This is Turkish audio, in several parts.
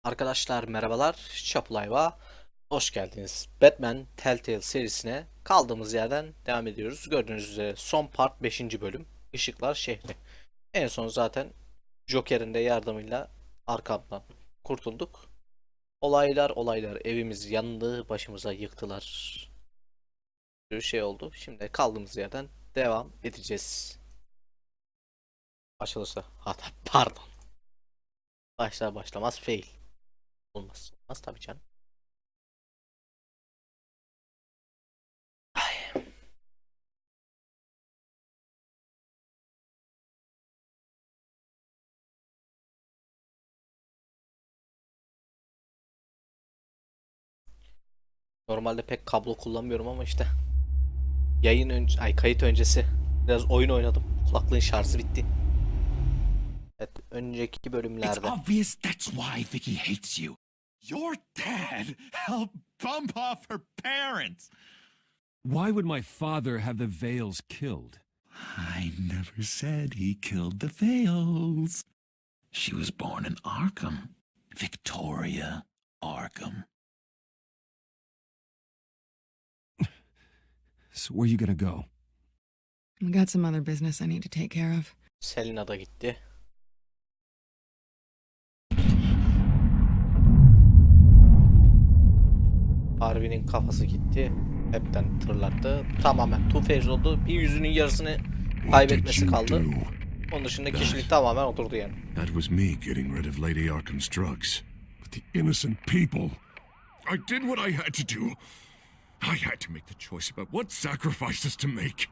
Arkadaşlar merhabalar, Şapulayva hoş geldiniz. Batman Telltale serisine kaldığımız yerden devam ediyoruz. Gördüğünüz üzere son part 5. bölüm IŞİKLAR şehri. En son zaten Joker'in de yardımıyla arkamdan kurtulduk. Olaylar evimiz yandı, başımıza yıktılar. Bir şey oldu. Şimdi kaldığımız yerden devam edeceğiz. Açılırsa hata pardon. Başlar başlamaz fail. Olmaz. Olmaz tabii canım. Normalde pek kablo kullanmıyorum ama işte kayıt öncesi biraz oyun oynadım. Kulaklığın şarjı bitti. Evet, önceki It's bölümlerde. obvious that's why Vicky hates you. Your dad helped bump off her parents. Why would my father have the Vales killed? I never said he killed the Vales. She was born in Arkham. Victoria Arkham. So where you gonna go? I got some other business I need to take care of. Selina da gitti. Harvey'nin kafası gitti. Hepten tırlattı. Tamamen Two-Face oldu. Bir yüzünün yarısını kaybetmesi kaldı. Onun dışında kişilik tamamen oturdu yani. That was me getting rid of Lady Arkham's drugs. But the innocent people. I did what I had to do. I had to make the choice about what sacrifices to make.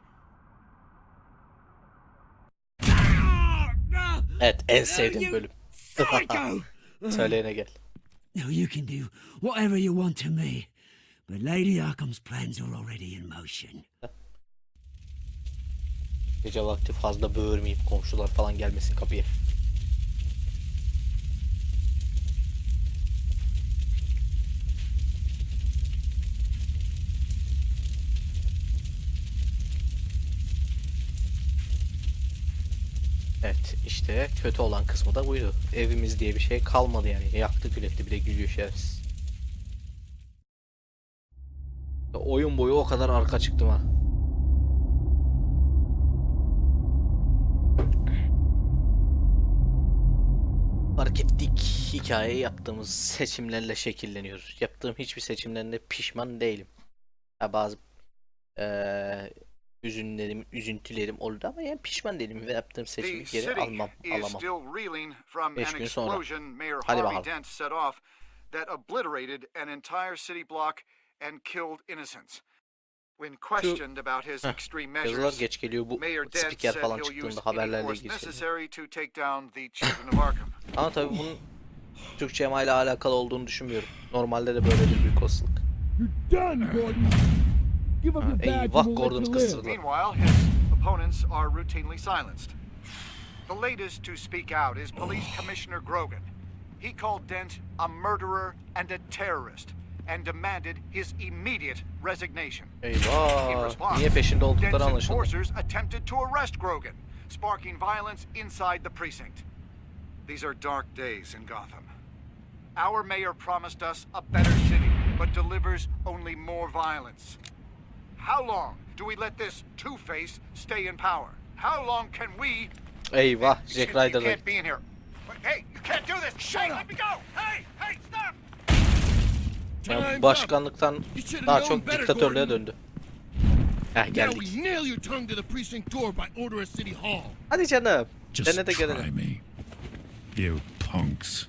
Evet, en sevdiğim bölüm. Söyleyene gel. Now you can do whatever you want to me, but Lady Arkham's plans are already in motion. Gece vakti fazla böğürmeyeyim, komşular falan gelmesin kapıya. Evet, işte kötü olan kısmı da buydu. Evimiz diye bir şey kalmadı yani. Yaktı kületti, bir de gülüyor şerefsiz. Oyun boyu o kadar arka çıktım ha. Fark ettik, hikaye yaptığımız seçimlerle şekilleniyor. Yaptığım hiçbir seçimlerinde pişman değilim. Ha, bazı üzüntülerim oldu ama yani pişman değilim ve yaptığım seçimi geri alamam. 5 gün sonra. Hadi bakalım. That obliterated an entire city block and killed innocents. When Şu questioned about his extreme yazılar measures, geç geliyor bu Mayor Dent spiker said falan he'll use çıktığında any haberlerle force ilgili. necessary to take down the children of Arkham. Ama tabii bunun Türkçe ile alakalı olduğunu düşünmüyorum. Normalde de böyledir büyük olasılık. Eyvah, Gordon kıstırdı. Meanwhile, his opponents are routinely silenced. The latest to speak out is Police Commissioner Grogan. He called Dent a murderer and a terrorist and demanded his immediate resignation. In Eyvah. response, Niye peşinde Dent's oldukları anlaşıldı. enforcers attempted to arrest Grogan, sparking violence inside the precinct. These are dark days in Gotham. Our mayor promised us a better city, but delivers only more violence. How long do we let this Two-Face stay in power? How long can we... Eyvah, Jack You Ryder'da. can't be in here. Hey, you can't do this! Shut up! Let me go! Hey! Hey, stop! Yani başkanlıktan daha çok diktatörlüğe döndü. Heh, geldik. Hadi canım. Just Dene de try gelelim. me. You punks.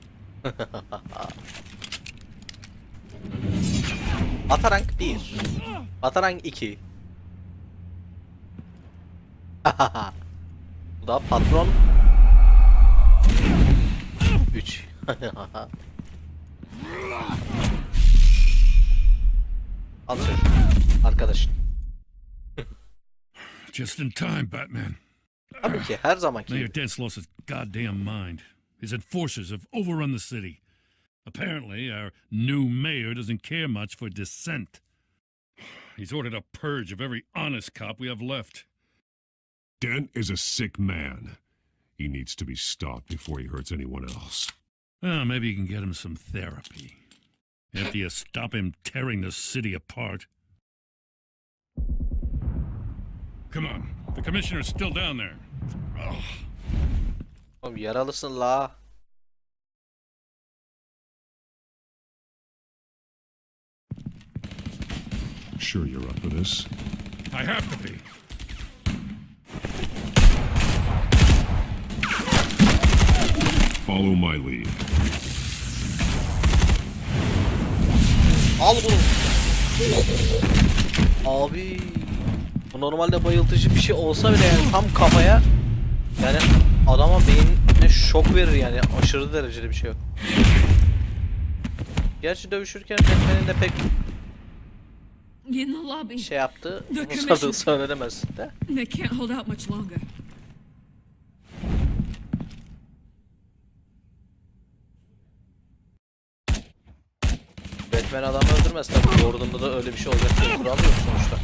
Batarank 1. Batarank 2. Bu da patron 3. Al şöyle. Arkadaşın. Just in time, Batman. Tabii ki her zamanki Mayor gibi. Dent's lost his goddamn mind. His enforcers have overrun the city. Apparently, our new mayor doesn't care much for dissent. He's ordered a purge of every honest cop we have left. Dent is a sick man. He needs to be stopped before he hurts anyone else. Well, maybe you can get him some therapy. After you stop him tearing the city apart. Come on. The commissioner's still down there. Ugh. Oğlum yaralısın la. Sure you're up for this? I have to be. Follow my lead. Al bunu. Abi. Bu normalde bayıltıcı bir şey olsa bile yani tam kafaya, yani adama beynine şok verir yani, aşırı derecede bir şey yok. Gerçi dövüşürken Batman'in de pek In the lobby. şey yaptı, The uzadığı commission. söylenemez de. They can't hold out much longer. Batman adamı öldürmez tabii. Gordon'da da öyle bir şey olacak diye kural yok sonuçta.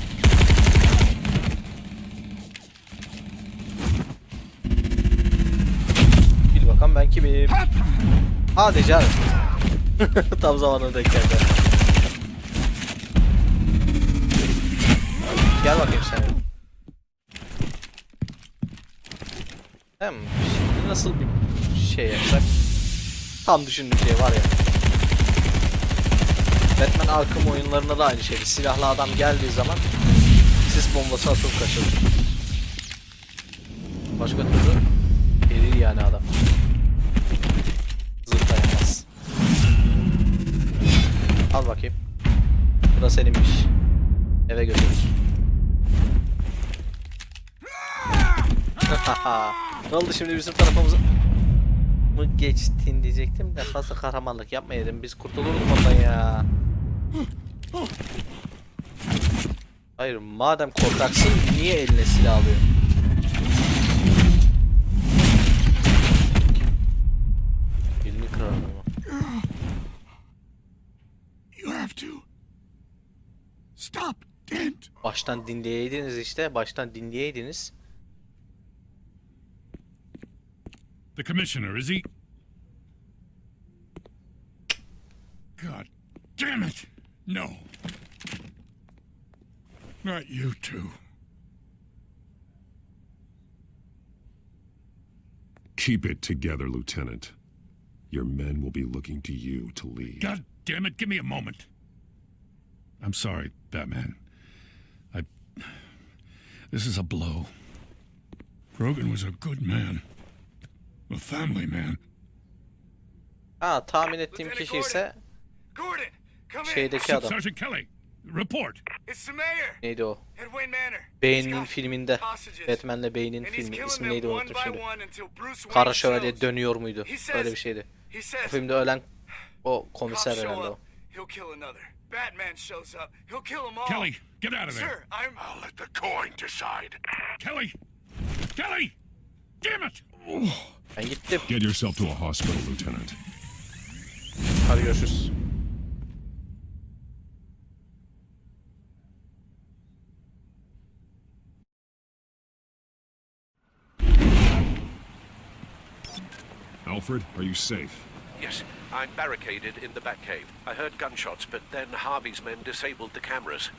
Bil bakalım ben kimim? Hadi canım. Tam zamanında denk geldi. Gel bakayım sen. Şimdi nasıl bir şey yapsak? Tam düşündüğüm şey var ya. Batman Arkham oyunlarında da aynı şeydi. Silahlı adam geldiği zaman sis bombası atıp kaçırdı. Başka türlü gelir yani adam. Zırhlayamaz. Al bakayım. Bu da seninmiş. Eve götürürüz. Ne oldu şimdi, bizim tarafımıza mı geçtin diyecektim de fazla kahramanlık yapmayalım, biz kurtulurduk ondan ya. Hayır, madem korkaksın niye eline silah alıyor? Elini kırar ama. You have to. Stop, Dent. Baştan dinleyeydiniz işte, baştan dinleyeydiniz. The commissioner, is he? God damn it! No. Not you two. Keep it together, Lieutenant. Your men will be looking to you to lead. God damn it, give me a moment. I'm sorry, Batman. This is a blow. Grogan was a good man. A family man. Ha, tahmin ettiğim kişi ise Gordon, come in. şeydeki adam. Sergeant Kelly, report. It's the mayor. Neydi o? At Wayne Manor. Beynin filminde. Hostages. Batman'le Beynin And he's filmi. killing İsmi them neydi one unuttum by şimdi. one until Bruce Wayne Kara Şövalye shows. dönüyor muydu? He says- Öyle bir şeydi. He Bu says filmde ölen o cops komiser show herhalde o. up, he'll kill another. Batman shows up, he'll kill them all. Kelly, get out of there. Sir, I'm... I'll let the coin decide. Kelly! Kelly! Damn it! Ben gittim. Get yourself to a hospital, Lieutenant. Hadi görüşürüz. Alfred, are you safe? Yes, I'm barricaded in the Batcave. I heard gunshots, but then Harvey's men disabled the cameras.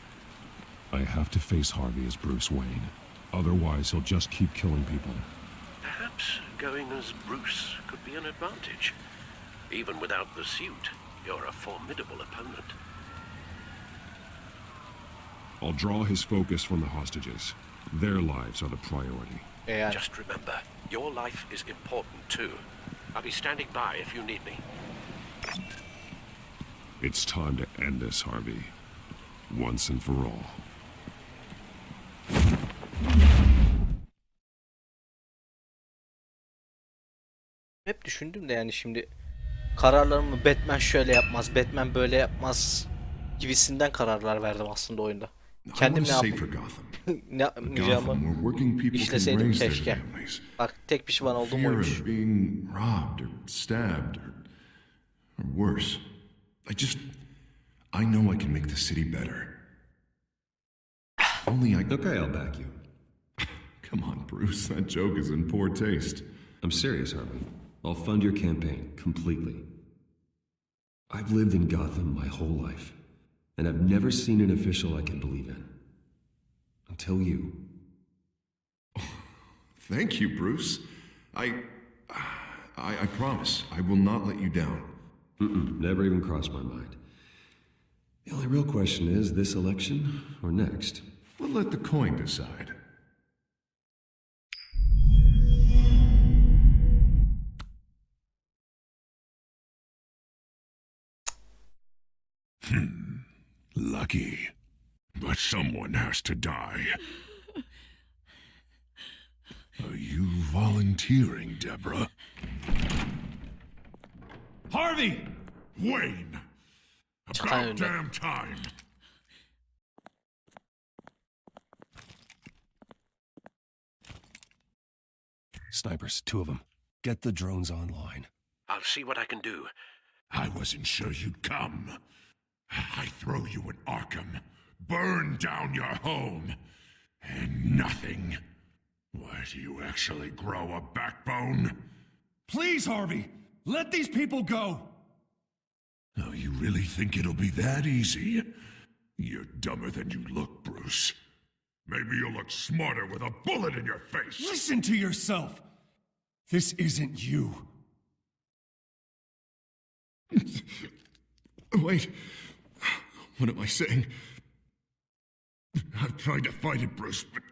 I have to face Harvey as Bruce Wayne. Otherwise, he'll just keep killing people. Perhaps going as Bruce could be an advantage. Even without the suit, you're a formidable opponent. I'll draw his focus from the hostages. Their lives are the priority. Yani. Just remember, your life is important too. I'll be standing by if you need me. It's time to end this, Harvey. Once and for all. Hep düşündüm de yani şimdi kararlarımı Batman şöyle yapmaz, Batman böyle yapmaz gibisinden kararlar verdim aslında oyunda. Kendim ne yapayım? Ne yapmayacağımı işleseydim keşke. Bak tek pişman olduğum Fear oymuş. of being robbed or stabbed or worse. I know I can make the city better. If only I... Okay, I'll back you. Come on, Bruce. That joke is in poor taste. I'm serious, Harvey. I'll fund your campaign completely. I've lived in Gotham my whole life, and I've never seen an official I can believe in. Until you. Thank you, Bruce. I promise I will not let you down. Never even crossed my mind. The only real question is this election or next? We'll let the coin decide. Lucky. But someone has to die. Are you volunteering, Deborah? Harvey! Wayne! About damn time! Snipers, 2 of them. Get the drones online. I'll see what I can do. I wasn't sure you'd come. I throw you in Arkham, burn down your home, and nothing. Why, do you actually grow a backbone? Please, Harvey! Let these people go! Oh, you really think it'll be that easy? You're dumber than you look, Bruce. Maybe you'll look smarter with a bullet in your face. Listen to yourself! This isn't you. Wait. What am I saying? I've tried to fight it, Bruce, but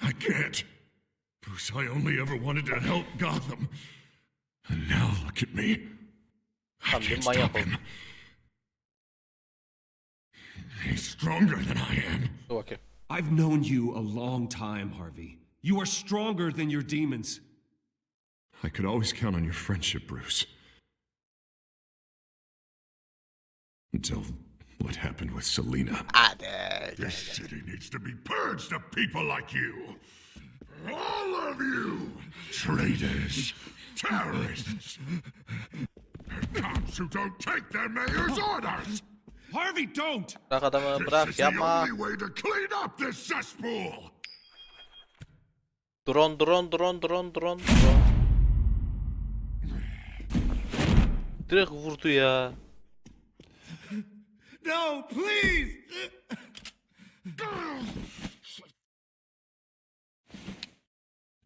I can't. Bruce, I only ever wanted to help Gotham. And now look at me. I can't stop him. He's stronger than I am. Okay. I've known you a long time, Harvey. You are stronger than your demons. I could always count on your friendship, Bruce. Until what happened with Selina. This city needs to be purged of people like you. All of you! Traitors, terrorists, and cops who don't take their mayor's orders! Harvey, don't! Bırak adamı, bırak, This is the yapma. only way to clean up this cesspool! Drone. Direkt vurdu ya. No, please!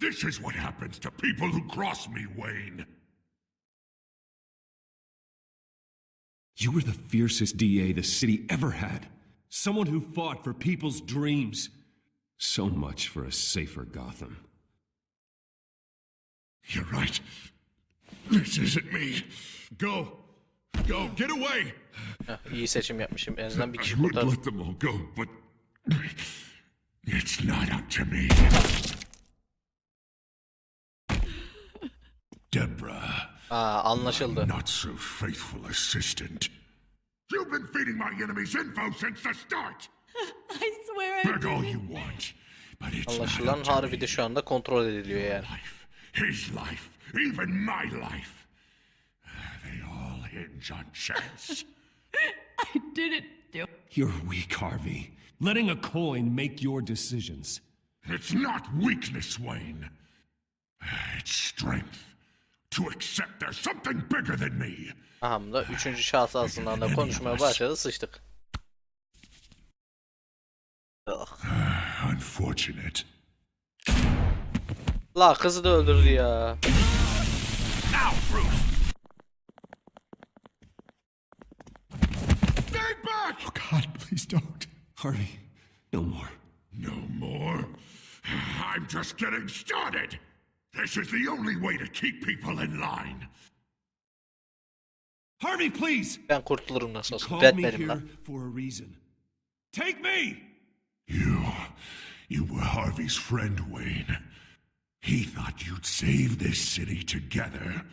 This is what happens to people who cross me, Wayne. You were the fiercest DA the city ever had. Someone who fought for people's dreams. So much for a safer Gotham. You're right. This isn't me. Go. Go. Get away. İyi seçim yapmışım. En azından bir I kişi would kurtardım. let them all go, but it's not up to me. Deborah. Anlaşıldı. Not so faithful assistant. You've been feeding my enemies info since the start. I swear I Beg all didn't. you want, but it's Anlaşılan not up to Harvey me. de şu anda kontrol ediliyor yani. Life, his life, even my life. They all hinge on chance. I didn't do. You're weak, Harvey. Letting a coin make your decisions. It's not weakness, Wayne. It's strength. To accept there's something bigger than me. Aham da 3. şahıs aslında da konuşmaya başladı, sıçtık. Unfortunate. La kızı da öldürdü ya. Now, Bruce. Stay back! Oh God, please don't. Harvey, no more. No more? I'm just getting started. This is the only way to keep people in line. Harvey, please! Ben kurtulurum nasıl olsa. Called me Batman'im here ben. for a reason. Take me! You were Harvey's friend, Wayne. He thought you'd save this city together.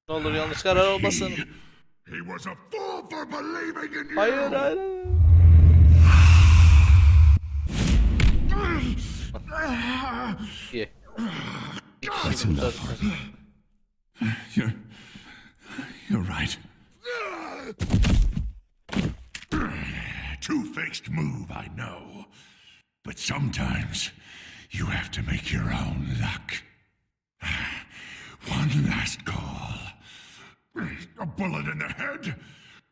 Ne olur yanlış karar olmasın. He was a fool for believing in you. Hayır. İyi. Bir kişi kurtardı. You're right. Two-faced move, I know. But sometimes you have to make your own luck. One last call. A bullet in the head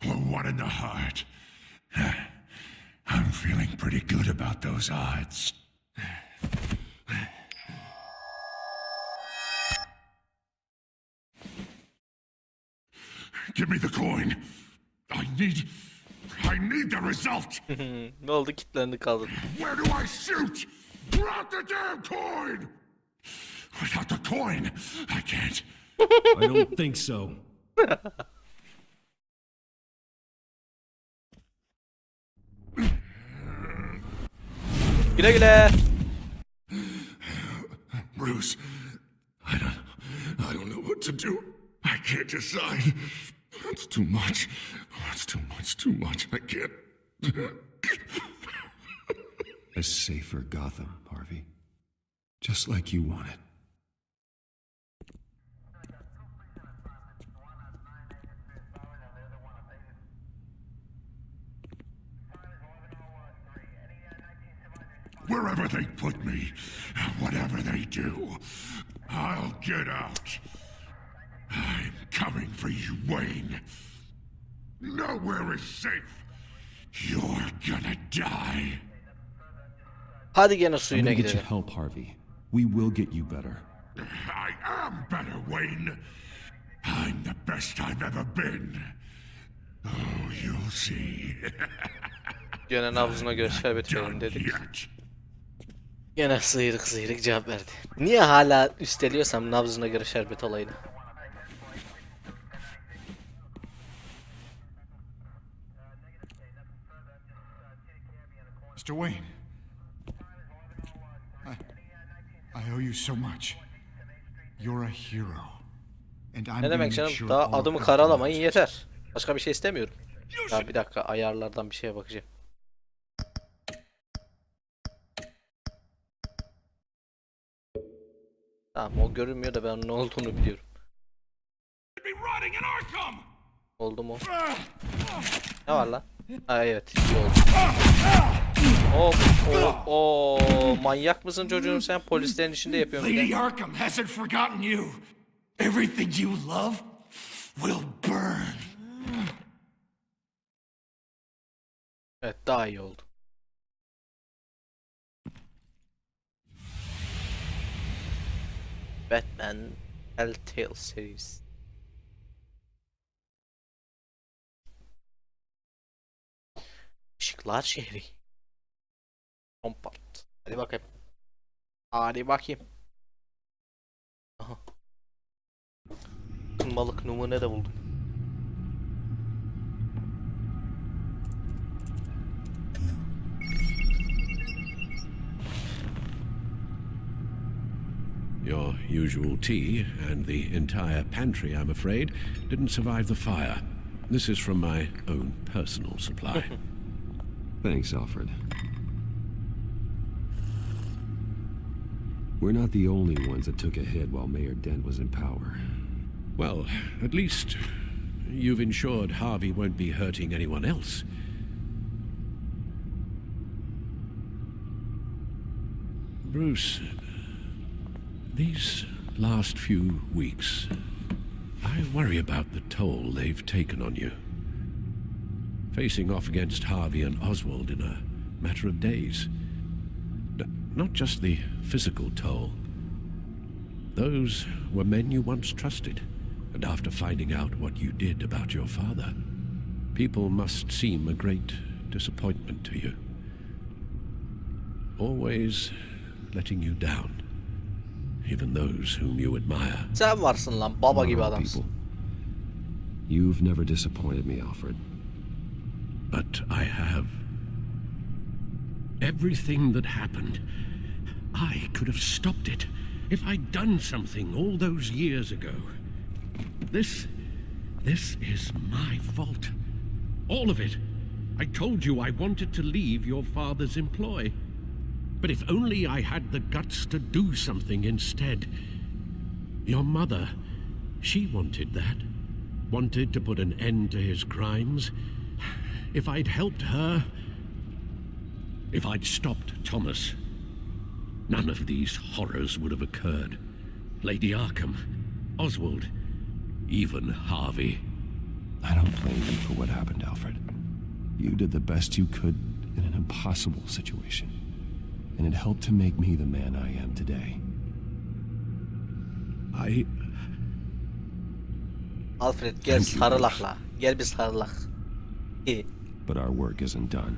or one in the heart. I'm feeling pretty good about those odds. Give me the coin. I need the result. Ne oldu? Kilitlendi kaldın. Where do I shoot? Drop the damn coin. Without the coin, I can't. I don't think so. Güle güle. Bruce, I don't know what to do. I can't decide. It's too much. It's too much. I can't. A safer Gotham, Harvey. Just like you wanted. Wherever they put me, whatever they do, I'll get out. I'm coming for you, Wayne. Nowhere is safe. You're gonna die. Hadi gene I'm suyuna gonna get you gidelim. help, Harvey. We will get you better. I am better, Wayne. I'm the best I've ever been. Oh, you'll see. Gene nabzına göre şerbet verin Done dedik. yet. Gene sıyrık cevap verdi. Niye hala üsteliyorsam nabzına göre şerbet olayını? Mr. Wayne, I owe you so much. You're a hero. And I'm Ne demek gonna canım? make sure Daha all of adımı Gotham karalamayın knows. yeter. Başka bir şey istemiyorum. Ya bir dakika, ayarlardan bir şeye bakacağım. Tamam, o görünmüyor da ben ne olduğunu biliyorum. Oldu mu? Ne var lan? Ha evet, iyi oldu. Manyak mısın çocuğum sen? Polislerin içinde yapıyorsun bir de. Lady Arkham hasn't forgotten you. Everything you love will burn. Evet, daha iyi oldu. Batman Telltale serisi. Işıklar şehri. Son part. Hadi bakayım. Hadi bakayım. Aha. Balık numune de buldum. Your usual tea and the entire pantry, I'm afraid, didn't survive the fire. This is from my own personal supply. Thanks, Alfred. We're not the only ones that took a hit while Mayor Dent was in power. Well, at least you've ensured Harvey won't be hurting anyone else. Bruce, these last few weeks, I worry about the toll they've taken on you. Facing off against Harvey and Oswald in a matter of days. Not just the physical toll. Those were men you once trusted, and after finding out what you did about your father, people must seem a great disappointment to you. Always letting you down, even those whom you admire. Sen varsın lan, baba gibi Not all adamsın. people. You've never disappointed me, Alfred. But I have. Everything that happened, I could have stopped it if I'd done something all those years ago. This is my fault. All of it. I told you I wanted to leave your father's employ. But if only I had the guts to do something instead. Your mother, she wanted that. Wanted to put an end to his crimes. If I'd helped her, if I'd stopped Thomas, none of these horrors would have occurred. Lady Arkham, Oswald, even Harvey. I don't blame you for what happened, Alfred. You did the best you could in an impossible situation. And it helped to make me the man I am today. Alfred gel Thank you, sarılak Bruce. la. Gel bir sarılak. İyi. But our work isn't done.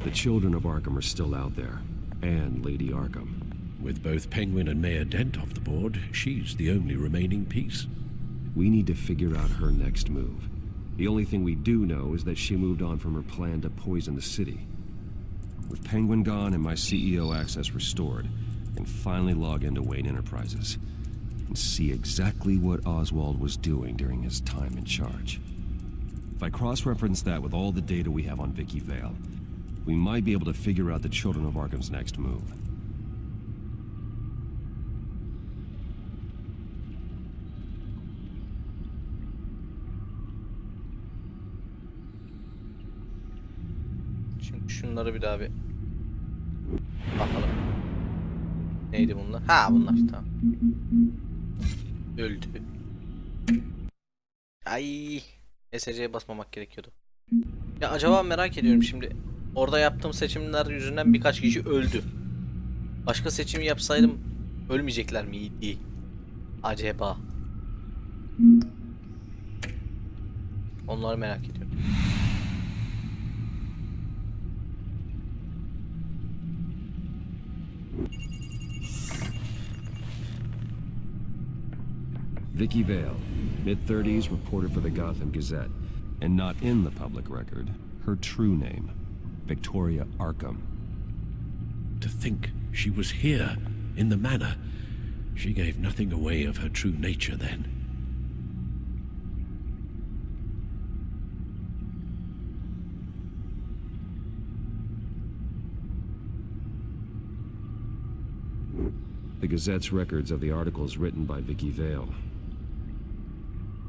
The children of Arkham are still out there, and Lady Arkham. With both Penguin and Mayor Dent off the board, she's the only remaining piece. We need to figure out her next move. The only thing we do know is that she moved on from her plan to poison the city. With Penguin gone and my CEO access restored, I can finally log into Wayne Enterprises and see exactly what Oswald was doing during his time in charge. If I cross-reference that with all the data we have on Vicky Vale, we might be able to figure out the Children of Arkham's next move. Şimdi şunları bir daha bir bakalım. Neydi bunlar? Ha bunlar tamam. Öldü. Ay, SC'ye basmamak gerekiyordu. Ya acaba merak ediyorum şimdi. Orada yaptığım seçimler yüzünden birkaç kişi öldü. Başka seçim yapsaydım ölmeyecekler miydi? Acaba? Onları merak ediyorum. Vicky Vale, mid-30s, reporter for the Gotham Gazette, and not in the public record, her true name, Victoria Arkham. To think she was here, in the manor. She gave nothing away of her true nature then. The Gazette's records of the articles written by Vicky Vale.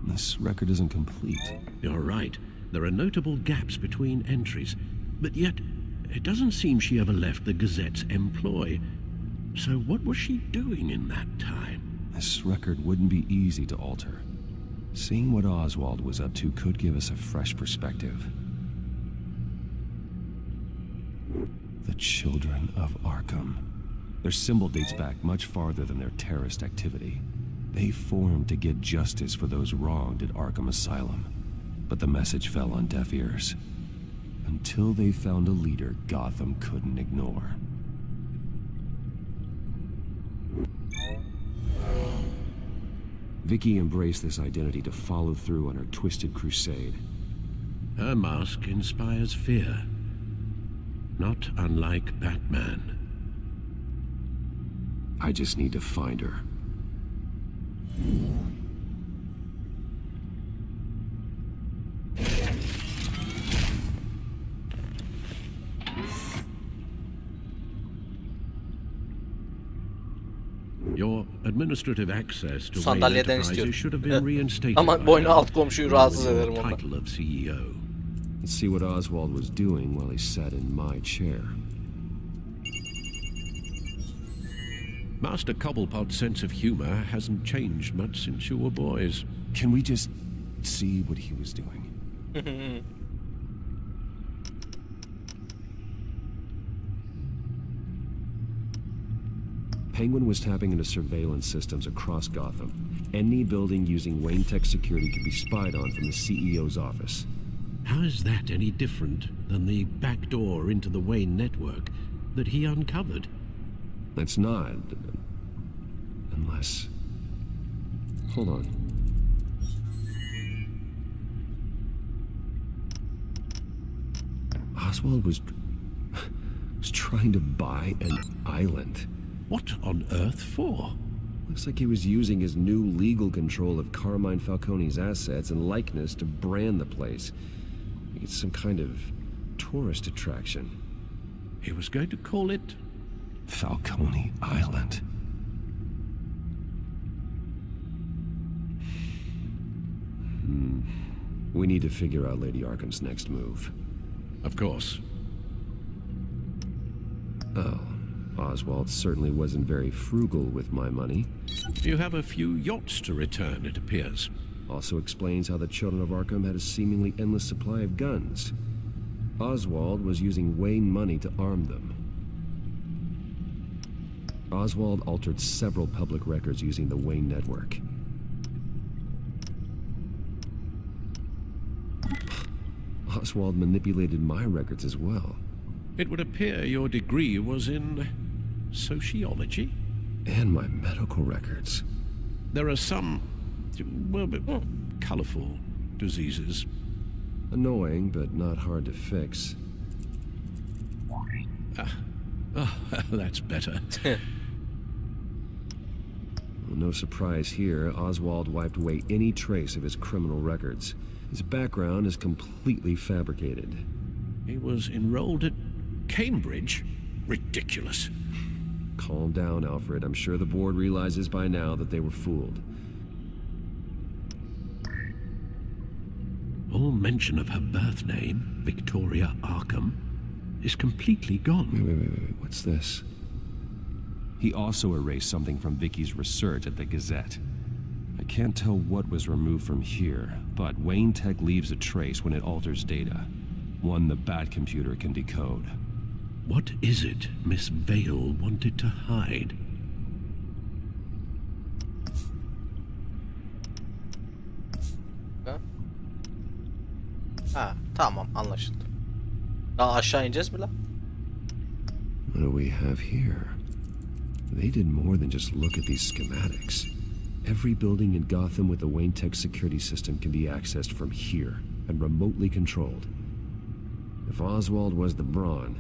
This record isn't complete. You're right. There are notable gaps between entries, but yet it doesn't seem she ever left the Gazette's employ. So what was she doing in that time? This record wouldn't be easy to alter. Seeing what Oswald was up to could give us a fresh perspective. The Children of Arkham. Their symbol dates back much farther than their terrorist activity. They formed to get justice for those wronged at Arkham Asylum. But the message fell on deaf ears. Until they found a leader Gotham couldn't ignore. Vicky embraced this identity to follow through on her twisted crusade. Her mask inspires fear. Not unlike Batman. I just need to find her. Your administrative access to Wayne Sandalyeden Enterprises istiyorum. should have been reinstated. Ama by boynu now. alt komşuyu rahatsız ederim Your ondan. title of CEO. Let's see what Oswald was doing while he sat in my chair. Master Cobblepot's sense of humor hasn't changed much since you were boys. Can we just see what he was doing? Penguin was tapping into surveillance systems across Gotham. Any building using Wayne Tech security could be spied on from the CEO's office. How is that any different than the back door into the Wayne network that he uncovered? That's not. Unless. Hold on. Oswald was trying to buy an island. What on earth for? Looks like he was using his new legal control of Carmine Falcone's assets and likeness to brand the place. Like it's some kind of tourist attraction. He was going to call it Falcone Island. We need to figure out Lady Arkham's next move. Of course. Oh, Oswald certainly wasn't very frugal with my money. You have a few yachts to return, it appears. Also explains how the children of Arkham had a seemingly endless supply of guns. Oswald was using Wayne money to arm them. Oswald altered several public records using the Wayne network. Oswald manipulated my records as well. It would appear your degree was in sociology? And my medical records. There are some, well, colorful diseases. Annoying, but not hard to fix. That's better. Well, no surprise here, Oswald wiped away any trace of his criminal records. His background is completely fabricated. He was enrolled at Cambridge? Ridiculous. Calm down, Alfred. I'm sure the board realizes by now that they were fooled. All mention of her birth name, Victoria Arkham, is completely gone. Wait. What's this? He also erased something from Vicky's research at the Gazette. I can't tell what was removed from here, but Wayne Tech leaves a trace when it alters data. One the Bat computer can decode. What is it Miss Vale wanted to hide? Ha, tamam anlaşıldı. Daha aşağı ineceğiz mi lan? What do we have here? They did more than just look at these schematics. Every building in Gotham with the Wayne Tech security system can be accessed from here and remotely controlled. If Oswald was the brawn,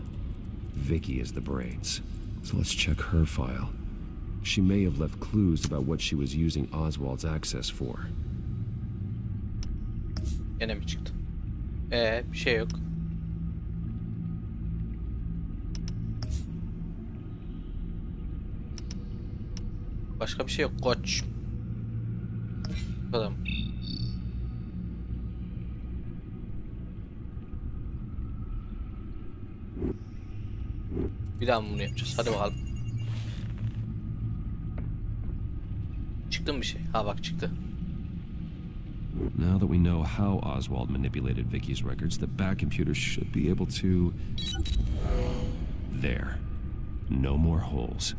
Vicky is the brains. So let's check her file. She may have left clues about what she was using Oswald's access for. Gene mi çıktı? Bir şey yok. Başka bir şey yok koç. Bakalım. Bir daha mı bunu yapacağız? Hadi bakalım. Çıktı mı bir şey? Ha bak çıktı. Now that we know how Oswald manipulated Vicky's records, the Bat computer should be able to... There. No more holes.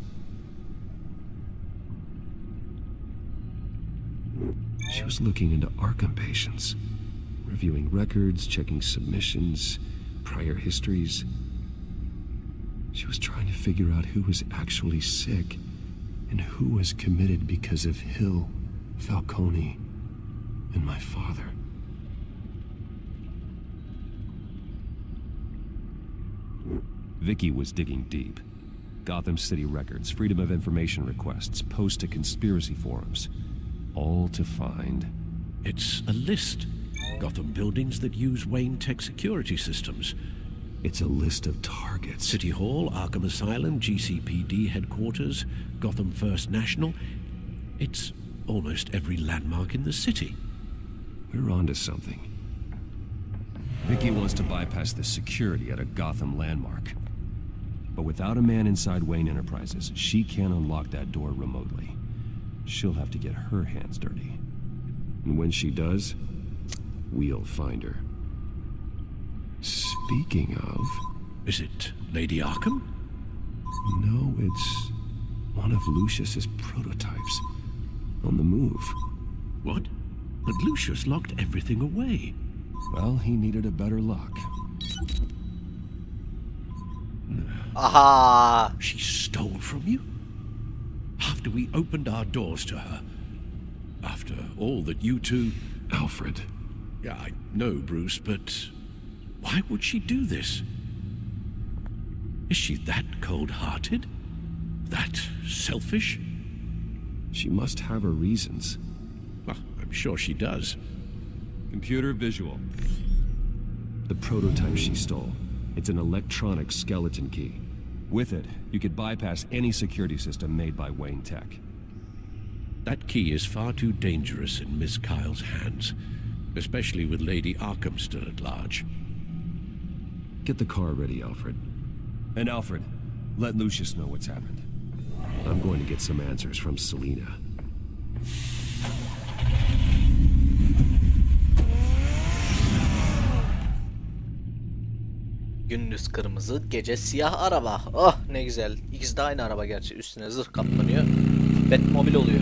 She was looking into Arkham patients, reviewing records, checking submissions, prior histories. She was trying to figure out who was actually sick and who was committed because of Hill, Falcone, and my father. Vicky was digging deep. Gotham City records, Freedom of Information requests, posts to conspiracy forums. All to find... It's a list. Gotham buildings that use Wayne Tech security systems. It's a list of targets. City Hall, Arkham Asylum, GCPD headquarters, Gotham First National. It's almost every landmark in the city. We're onto something. Vicky wants to bypass the security at a Gotham landmark. But without a man inside Wayne Enterprises, she can't unlock that door remotely. She'll have to get her hands dirty. And when she does, we'll find her. Speaking of... Is it Lady Arkham? No, it's one of Lucius's prototypes. On the move. What? But Lucius locked everything away. Well, he needed a better lock. Aha! She stole from you? After we opened our doors to her? After all that you two... Alfred. Yeah, I know, Bruce, but... why would she do this? Is she that cold-hearted? That selfish? She must have her reasons. Well, I'm sure she does. Computer visual. The prototype she stole. It's an electronic skeleton key. With it, you could bypass any security system made by Wayne Tech. That key is far too dangerous in Miss Kyle's hands, especially with Lady Arkham still at large. Get the car ready, Alfred. And Alfred, Let Lucius know what's happened. I'm going to get some answers from Selina. Gündüz kırmızı, gece siyah araba. Oh ne güzel. İkisi de aynı araba gerçi. Üstüne zırh kaplanıyor. Batmobil oluyor.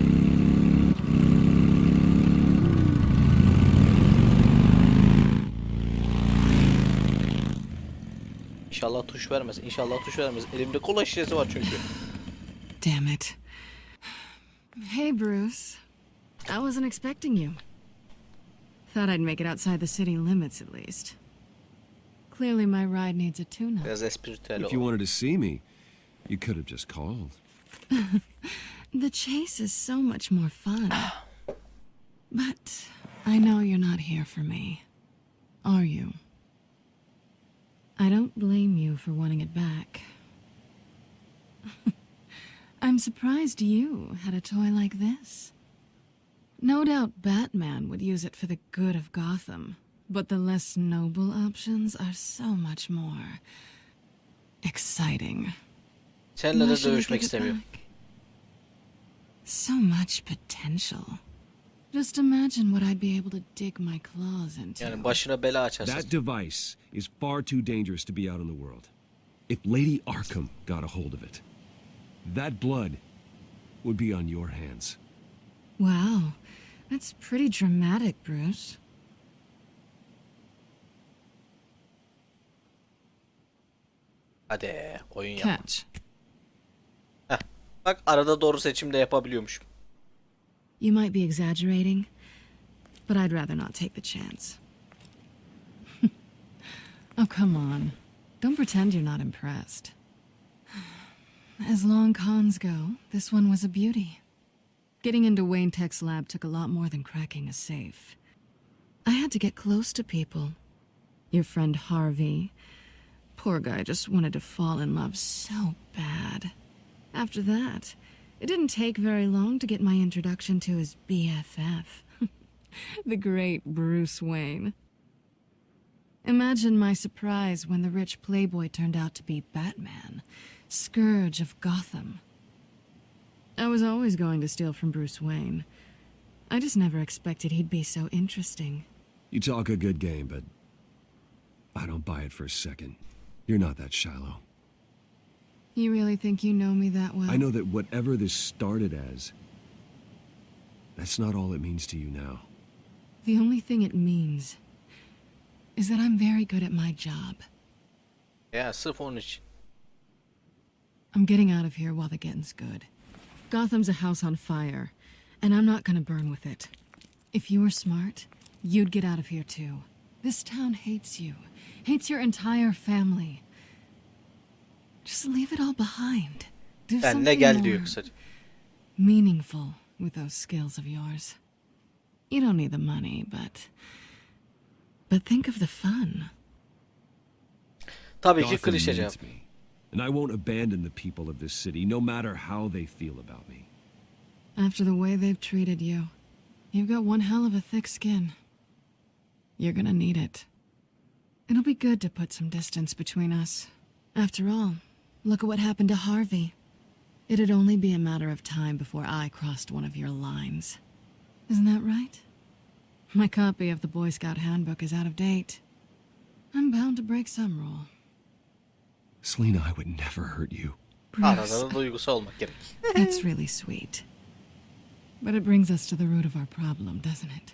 İnşallah tuş vermez. İnşallah tuş vermez. Elimde kola şişesi var çünkü. Damn it. Hey, Bruce. I wasn't expecting you. Thought I'd make it outside the city limits at least. Clearly my ride needs a tune-up. Biraz espritüel If you wanted to see me, you could have just called. The chase is so much more fun. But I know you're not here for me. Are you? I don't blame you for wanting it back. I'm surprised you had a toy like this. No doubt Batman would use it for the good of Gotham, but the less noble options are so much more exciting. Seninle de Why should I dövüşmek give it istemiyorum. back? So much potential. Just imagine what I'd be able to dig my claws into. Yani başına bela açarsın. That device is far too dangerous to be out in the world. If Lady Arkham got a hold of it, that blood would be on your hands. Wow, that's pretty dramatic, Bruce. Hadi oyun yap. Catch. Heh. Bak arada doğru seçim de yapabiliyormuşum. You might be exaggerating, but I'd rather not take the chance. Oh, come on. Don't pretend you're not impressed. As long cons go, this one was a beauty. Getting into Wayne Tech's lab took a lot more than cracking a safe. I had to get close to people. Your friend Harvey. Poor guy just wanted to fall in love so bad. After that, it didn't take very long to get my introduction to his BFF, the great Bruce Wayne. Imagine my surprise when the rich playboy turned out to be Batman, Scourge of Gotham. I was always going to steal from Bruce Wayne. I just never expected he'd be so interesting. You talk a good game, but I don't buy it for a second. You're not that shallow. You really think you know me that well? I know that whatever this started as, that's not all it means to you now. The only thing it means is that I'm very good at my job. Ya sırf onun için. I'm getting out of here while the getting's good. Gotham's a house on fire, and I'm not gonna burn with it. If you were smart, you'd get out of here too. This town hates you, hates your entire family. Just leave it all behind. Do Benle something gel diyor more kısaca. meaningful with those skills of yours. You don't need the money, but think of the fun. Tabii ki Gotham klişe cevap. needs me, and I won't abandon the people of this city, no matter how they feel about me. After the way they've treated you, you've got one hell of a thick skin. You're gonna need it. It'll be good to put some distance between us. After all, look at what happened to Harvey. It'd only be a matter of time before I crossed one of your lines. Isn't that right? My copy of the Boy Scout Handbook is out of date. I'm bound to break some rule. Selina, I would never hurt you. Arada Bruce, da duygusal olmak gerek. that's really sweet. But it brings us to the root of our problem, doesn't it?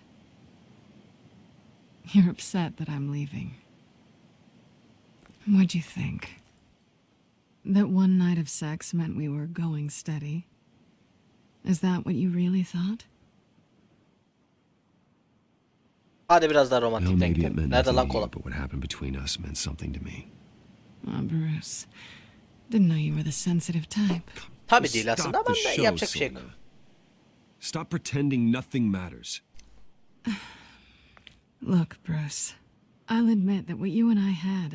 You're upset that I'm leaving. What'd you think? That one night of sex meant we were going steady? Is that what you really thought? Hadi biraz daha Well, romantik maybe denk. it meant Nerede nothing lan to you, kola? but what happened between us meant something to me. Oh, Bruce. Didn't know you were the sensitive type. Tabii Just değil aslında stop ama the show, yapacak bir şey yok. Selina. Stop pretending nothing matters. Look, Bruce. I'll admit that what you and I had,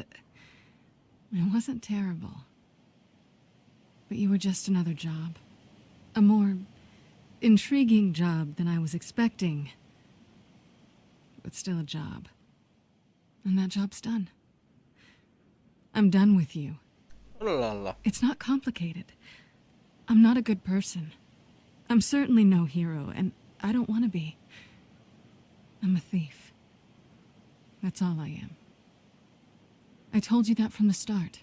it wasn't terrible. But you were just another job. A more intriguing job than I was expecting. But still a job. And that job's done. I'm done with you. Allah Allah. It's not complicated. I'm not a good person. I'm certainly no hero, and I don't want to be. I'm a thief. That's all I am. I told you that from the start.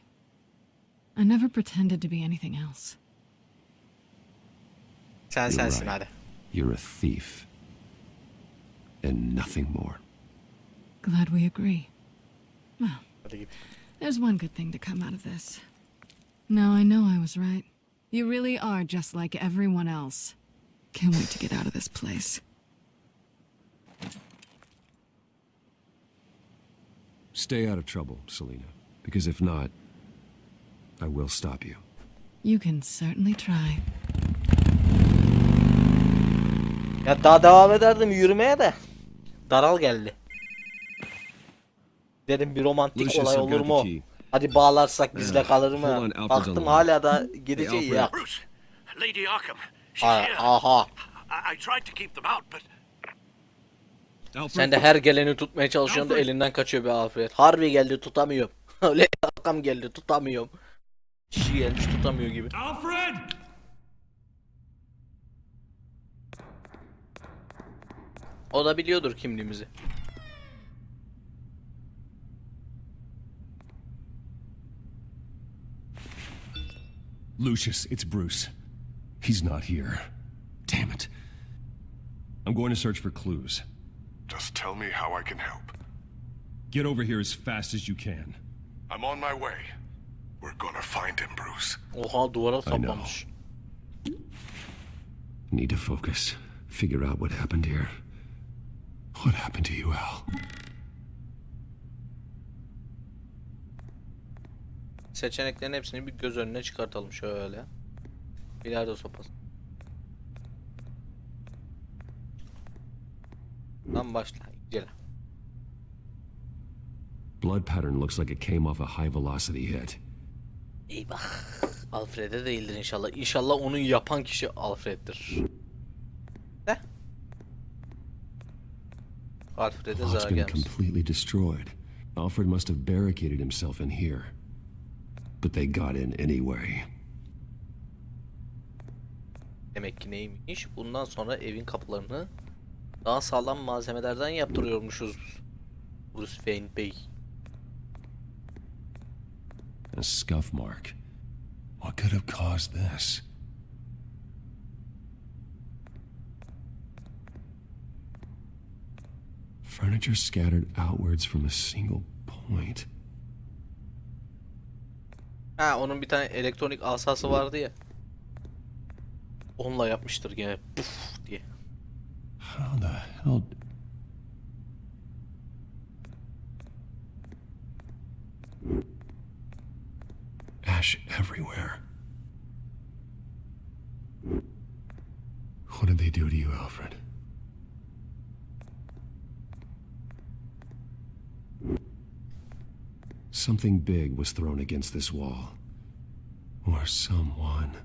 I never pretended to be anything else. Sen You're sensin right. hadi. You're a thief. And nothing more. Glad we agree. Well, Hadi git. there's one good thing to come out of this. Now I know I was right. You really are just like everyone else. Can't wait to get out of this place. Stay out of trouble, Selena. Because if not, I will stop you. You can certainly try. Ya daha devam ederdim yürümeye de. Daral geldi. Dedim bir romantik Lucius, olay I've olur got mu? the key. Hadi bağlarsak bizde kalır hold mı? on, Alfred's on Baktım the line. hala da gideceği Hey, ya. Alfred. Bruce, Lady Arkham, she's Ha- here. Aha. I tried to keep them out, but Sen de her geleni tutmaya çalışıyorsun da Alfred. elinden kaçıyor be Alfred. Harvey geldi tutamıyorum. Öyle Arkham geldi tutamıyorum. Kişi gelmiş tutamıyor gibi. Alfred! O da biliyordur kimliğimizi. Lucius, it's Bruce. He's not here. Damn it. I'm going to search for clues. Just tell me how I can help. Get over here as fast as you can. I'm on my way. We're gonna find him, Bruce. Oha duvara I know. saplamış. Need to focus. Figure out what happened here. What happened to you, Al? Seçeneklerin hepsini bir göz önüne çıkartalım şöyle. Bilardo sopası. Lan başla. Gel. Blood pattern looks like it came off a high velocity hit. Eyvah. Alfred'e değildir inşallah. İnşallah onu yapan kişi Alfred'dir. De. Alfred'e Clock's zarar been gelmiş. completely destroyed. Alfred must have barricaded himself in here. But they got in anyway. Demek ki neymiş? Bundan sonra evin kapılarını daha sağlam malzemelerden yaptırıyormuşuz. Bruce Wayne Bey. A scuff mark. What could have caused this? Furniture scattered outwards from a single point. Ha onun bir tane elektronik asası vardı ya. Onunla yapmıştır gene. Puf diye. How the hell? Ash everywhere. What did they do to you, Alfred? Something big was thrown against this wall. Or someone.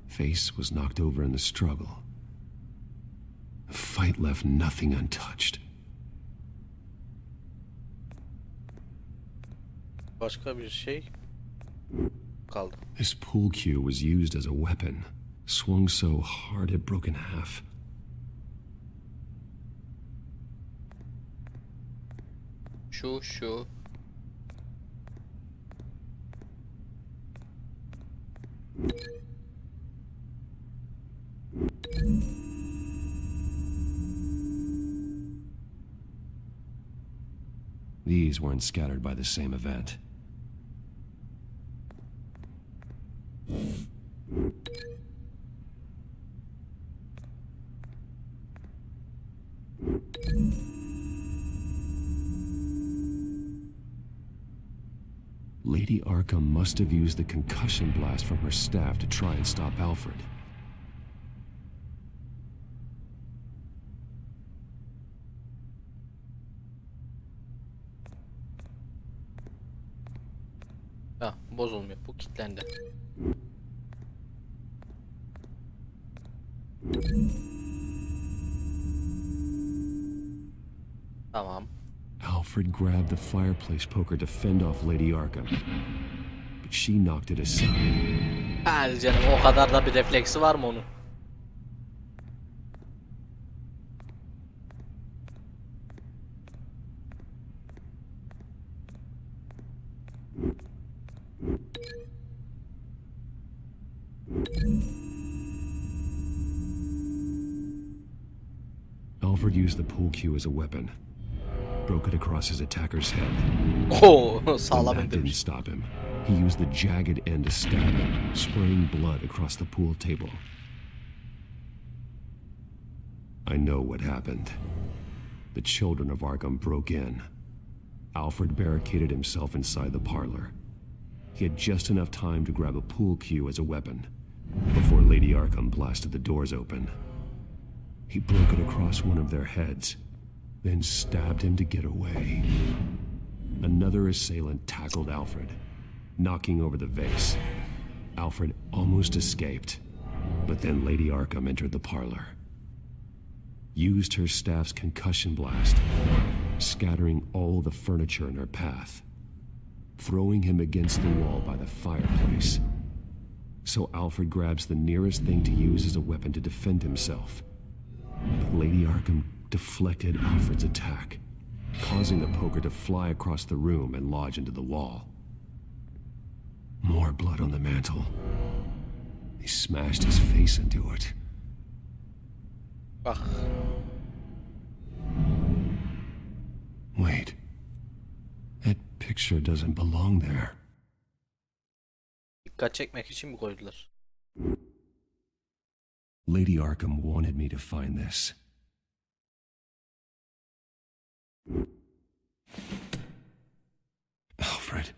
Face was knocked over in the struggle. The fight left nothing untouched. Başka bir şey kaldı. This pool cue was used as a weapon, swung so hard it broke in half. Şu. These weren't scattered by the same event. Lady Arkham must have used the concussion blast from her staff to try and stop Alfred. Ha bozulmuyor. Bu kilitlendi. Tamam. Alfred grabbed the fireplace poker to fend off Lady Arkham, but she knocked it aside. Hadi canım, o kadar da bir refleksi var mı onun? Alfred used the pool cue as a weapon, broke it across his attacker's head. Oo, When sağlam that didn't indirmiş. stop him, he used the jagged end to stab him, spraying blood across the pool table. I know what happened. The children of Arkham broke in. Alfred barricaded himself inside the parlor. He had just enough time to grab a pool cue as a weapon before Lady Arkham blasted the doors open. He broke it across one of their heads, then stabbed him to get away. Another assailant tackled Alfred, knocking over the vase. Alfred almost escaped, but then Lady Arkham entered the parlor, used her staff's concussion blast, scattering all the furniture in her path, throwing him against the wall by the fireplace. So Alfred grabs the nearest thing to use as a weapon to defend himself. But Lady Arkham deflected Alfred's attack, causing the poker to fly across the room and lodge into the wall. More blood on the mantel. He smashed his face into it. Bak. Wait. That picture doesn't belong there. Dikkat çekmek için mi koydular? Lady Arkham wanted me to find this. Alfred.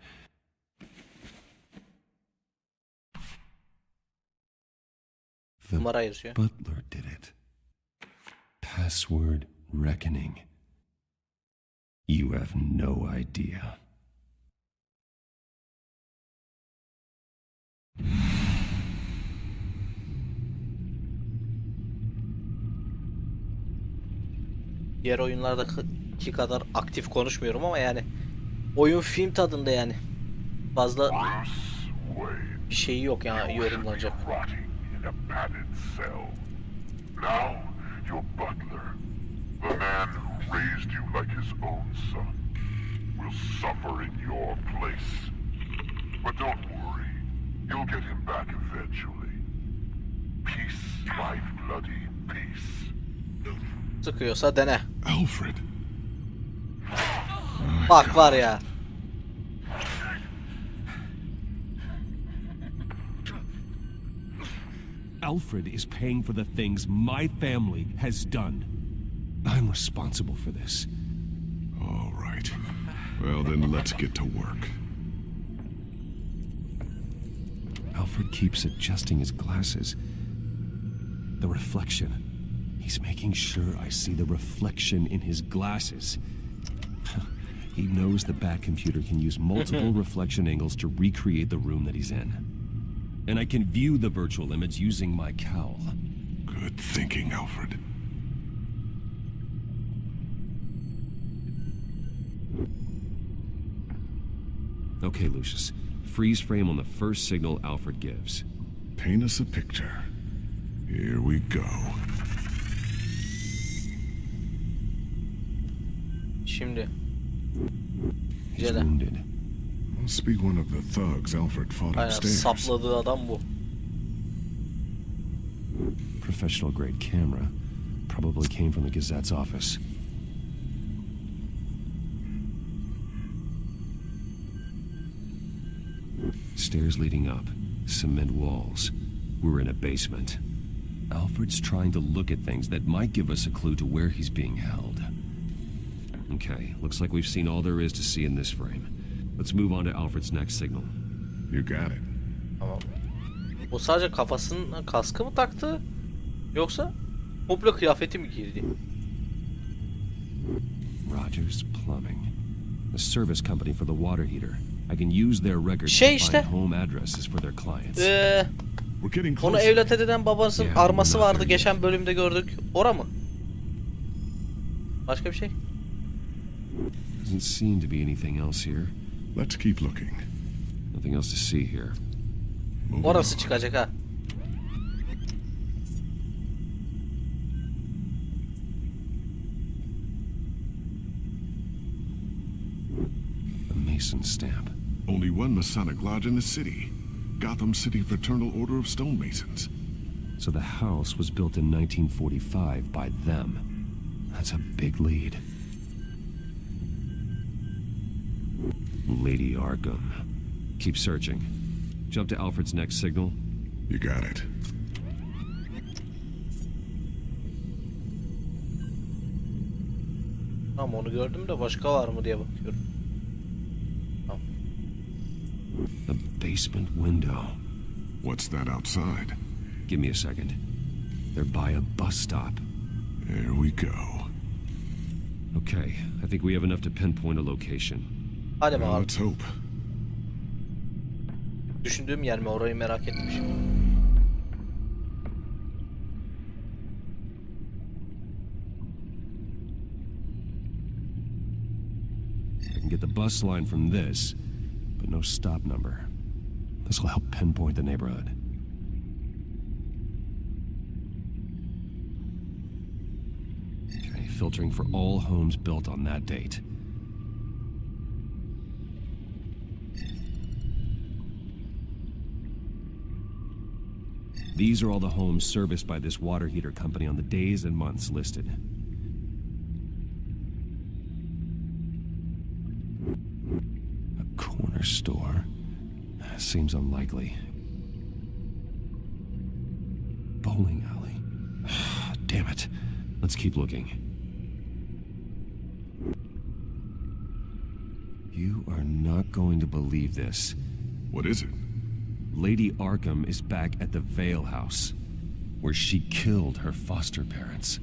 The Numara yazıyor. butler did it. Password reckoning. You have no idea. Diğer oyunlardaki kadar aktif konuşmuyorum ama yani oyun film tadında yani. Fazla bir şeyi yok yani yorumlanacak. In a padded cell. Now, your butler, the man who raised you like his own son, will suffer in your place. But don't worry, you'll get him back eventually. Peace, my bloody peace. Sıkıyorsa dene. Alfred. Bak var ya. Alfred is paying for the things my family has done. I'm responsible for this. All right. Well, then let's get to work. Alfred keeps adjusting his glasses. The reflection. He's making sure I see the reflection in his glasses. He knows the Batcomputer can use multiple reflection angles to recreate the room that he's in. And I can view the virtual image using my cowl. Good thinking, Alfred. Okay, Lucius. Freeze frame on the first signal Alfred gives. Paint us a picture. Here we go. Şimdi. He's Cele. wounded. Must be one of the thugs Alfred fought Aynen upstairs. sapladığı adam bu. Professional grade camera. Probably came from the Gazette's office. Stairs leading up. Cement walls. We're in a basement. Alfred's trying to look at things that might give us a clue to where he's being held. Okay, looks like we've seen all there is to see in this frame. Let's move on to Alfred's next signal. You got it. Tamam. O sadece kafasının kaskı mı taktı? Yoksa komple kıyafeti mi giydi? Rogers Plumbing. The service company for the water heater. I can use their records Şey to işte. find home addresses for their clients. We're getting Onu closer. evlat edinen babasının Yeah, arması bunlar vardı. öyle. Geçen bölümde gördük. Ora mı? Başka bir şey? Doesn't seem to be anything else here. Let's keep looking. Nothing else to see here. Orası çıkacak ha. A Mason stamp. Only one Masonic lodge in the city. Gotham City Fraternal Order of Stonemasons. So the house was built in 1945 by them. That's a big lead. Lady Arkham. Keep searching. Jump to Alfred's next signal. You got it. Tamam, onu gördüm de başka var mı diye bakıyorum. Tamam. The basement window. What's that outside? Give me a second. They're by a bus stop. There we go. Okay, I think we have enough to pinpoint a location. Hadi Well, bakalım. let's hope. Düşündüğüm yer mi? Orayı merak ettim şimdi. I can get the bus line from this, but no stop number. This will help pinpoint the neighborhood. Okay, filtering for all homes built on that date. These are all the homes serviced by this water heater company on the days and months listed. A corner store? Seems unlikely. Bowling alley. Damn it. Let's keep looking. You are not going to believe this. What is it? Lady Arkham is back at the Vale House, where she killed her foster parents.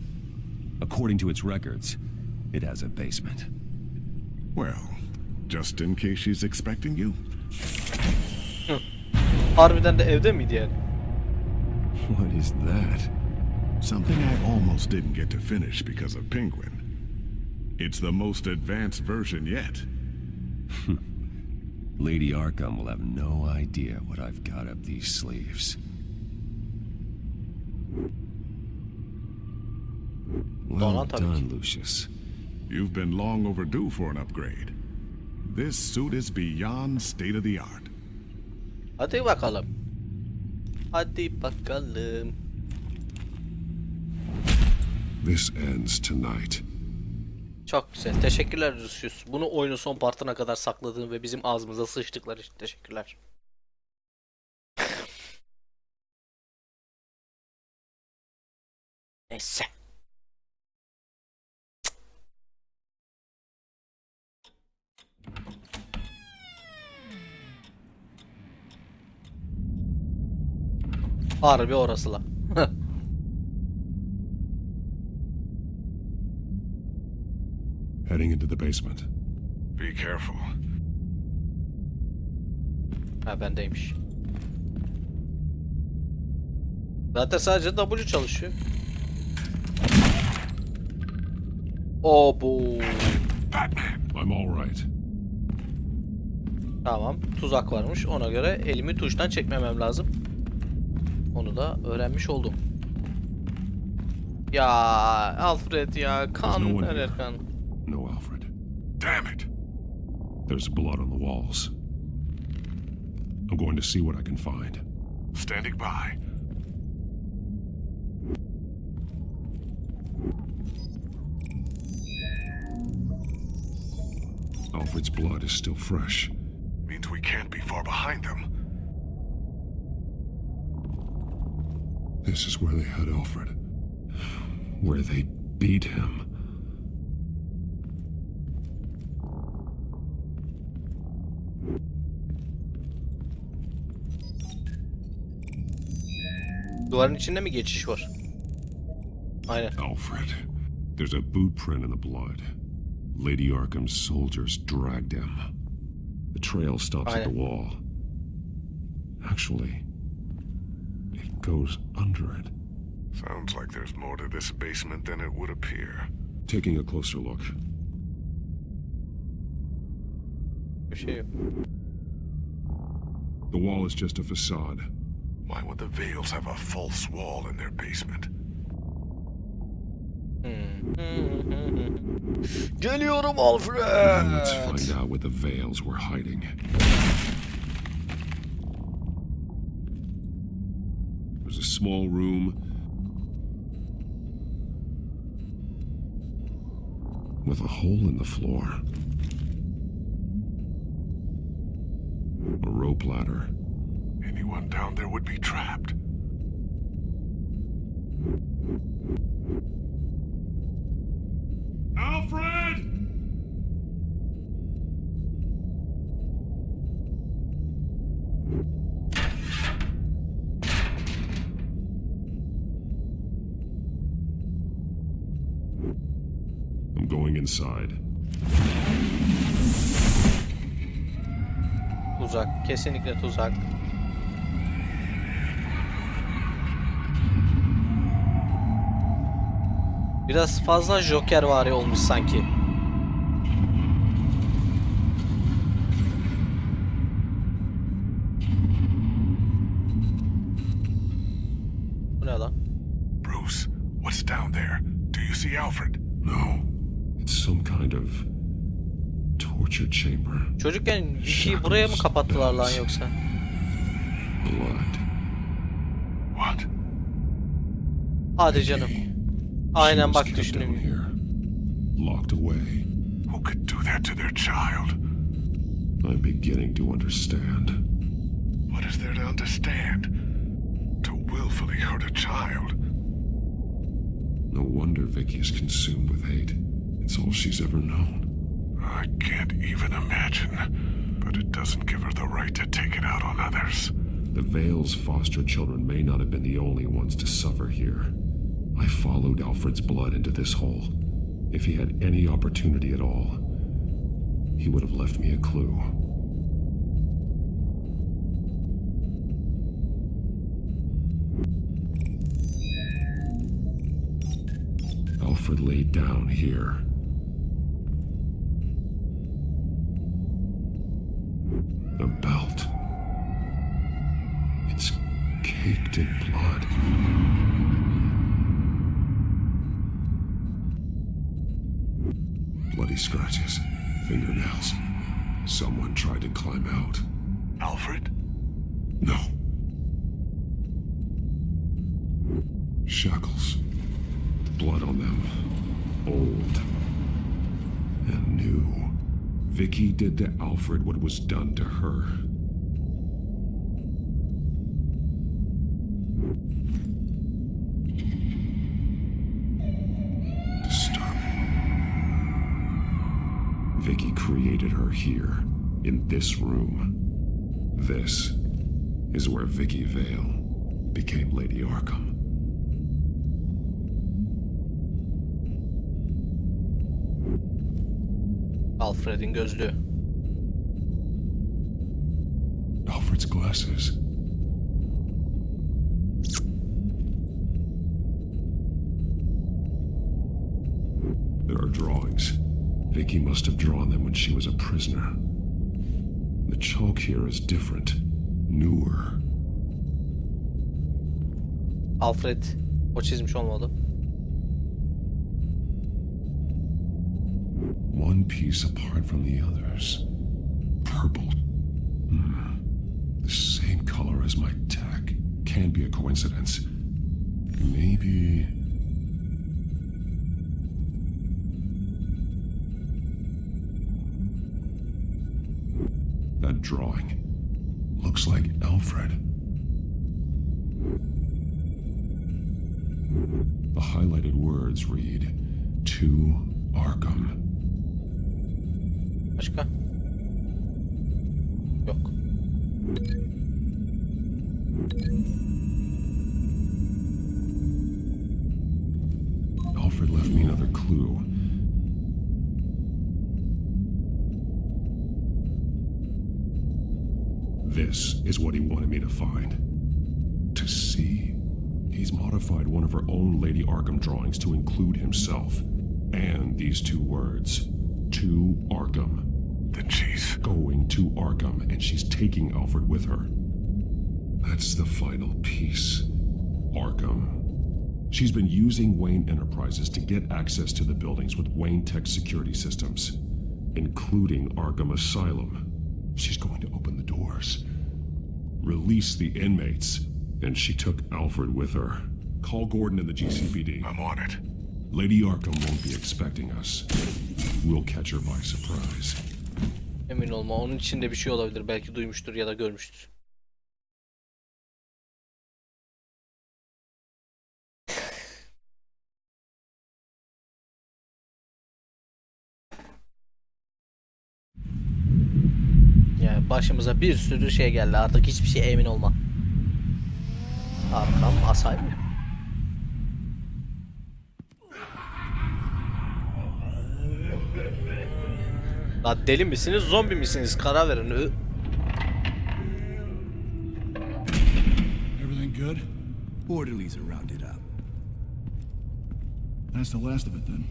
According to its records, it has a basement. Well, just in case she's expecting you. Harbiden de evde miydi yani? What is that? Something I almost didn't get to finish because of Penguin. It's the most advanced version yet. Lady Arkham will have no idea what I've got up these sleeves. Well done, Lucius. You've been long overdue for an upgrade. This suit is beyond state-of-the-art. Hadi bakalım. Hadi bakalım. This ends tonight. Çok güzel. Teşekkürler Lucius. Bunu oyunun son partına kadar sakladığın ve bizim ağzımıza sıçtıkları için teşekkürler. Neyse. Harbi orası la. Heading into the basement. Be careful. Ha, bendeymiş. Zaten sadece W çalışıyor. Oh bu. I'm all right. Tamam. Tuzak varmış. Ona göre elimi tuştan çekmemem lazım. Onu da öğrenmiş oldum. Ya Alfred ya. Kan. Neler kan. No, Alfred. Damn it! There's blood on the walls. I'm going to see what I can find. Standing by. Alfred's blood is still fresh. Means we can't be far behind them. This is where they had Alfred. Where they beat him. Duvarın içinde mi geçiş var? Aynen. Alfred. There's a boot print in the blood. Lady Arkham's soldiers dragged him. The trail stops at the wall. Actually, it goes under it. Sounds like there's more to this basement than it would appear. Taking a closer look. Bir şey yok. The wall is just a facade. Why would the Vales have a false wall in their basement? Geliyorum Now let's Alfred. find out what the Vales were hiding. It was a small room with a hole in the floor. A rope ladder. Anyone down there would be trapped. Alfred! I'm going inside. Tuzak. Kesinlikle tuzak. Biraz fazla Joker-vari olmuş sanki. Bu ne lan? Bruce, what's down there? Do you see Alfred? No. It's some kind of torture chamber. Çocukken Vicky'yi buraya mı kapattılar lan yoksa? Blood. What? Hadi canım. Aynen bak düşündüm. Locked away. Who could do that to their child? I'm beginning to understand. What is there to understand? To willfully hurt a child? No wonder Vicky is consumed with hate. It's all she's ever known. I can't even imagine. But it doesn't give her the right to take it out on others. The Vale's foster children may not have been the only ones to suffer here. I followed Alfred's blood into this hole. If he had any opportunity at all, he would have left me a clue. Alfred laid down here. The belt. It's caked in blood. Bloody scratches, fingernails. Someone tried to climb out. Alfred? No. Shackles. Blood on them. Old. And new. Vicky did to Alfred what was done to her. Vicky created her here, in this room. This is where Vicky Vale became Lady Arkham. Alfred'in gözlüğü. Alfred's glasses. There are drawings. Vicky must have drawn them when she was a prisoner. The chalk here is different, newer. Alfred o çizmiş olmalı. One piece apart from the others. Purple. The same color as my tag. Can't be a coincidence. Maybe... That drawing looks like Alfred. The highlighted words read, "To Arkham." Başka? Yok. Alfred left me another clue. This is what he wanted me to find. To see. He's modified one of her own Lady Arkham drawings to include himself. And these two words. To Arkham. Then she's going to Arkham, and she's taking Alfred with her. That's the final piece. Arkham. She's been using Wayne Enterprises to get access to the buildings with Wayne Tech security systems, including Arkham Asylum. She's going to open the doors, release the inmates, and she took Alfred with her. Call Gordon and the GCPD. I'm on it. Lady Arkham won't be expecting us. We'll catch her by surprise. Emin olma, onun içinde bir şey olabilir. Belki duymuştur ya da görmüştür. Yani başımıza bir sürü şey geldi. Artık hiçbir şey emin olma. Arkam asay mı? Lan deli misiniz, zombi misiniz? Karar verin. Everything good? Orderlies are rounded up. That's the last of it then.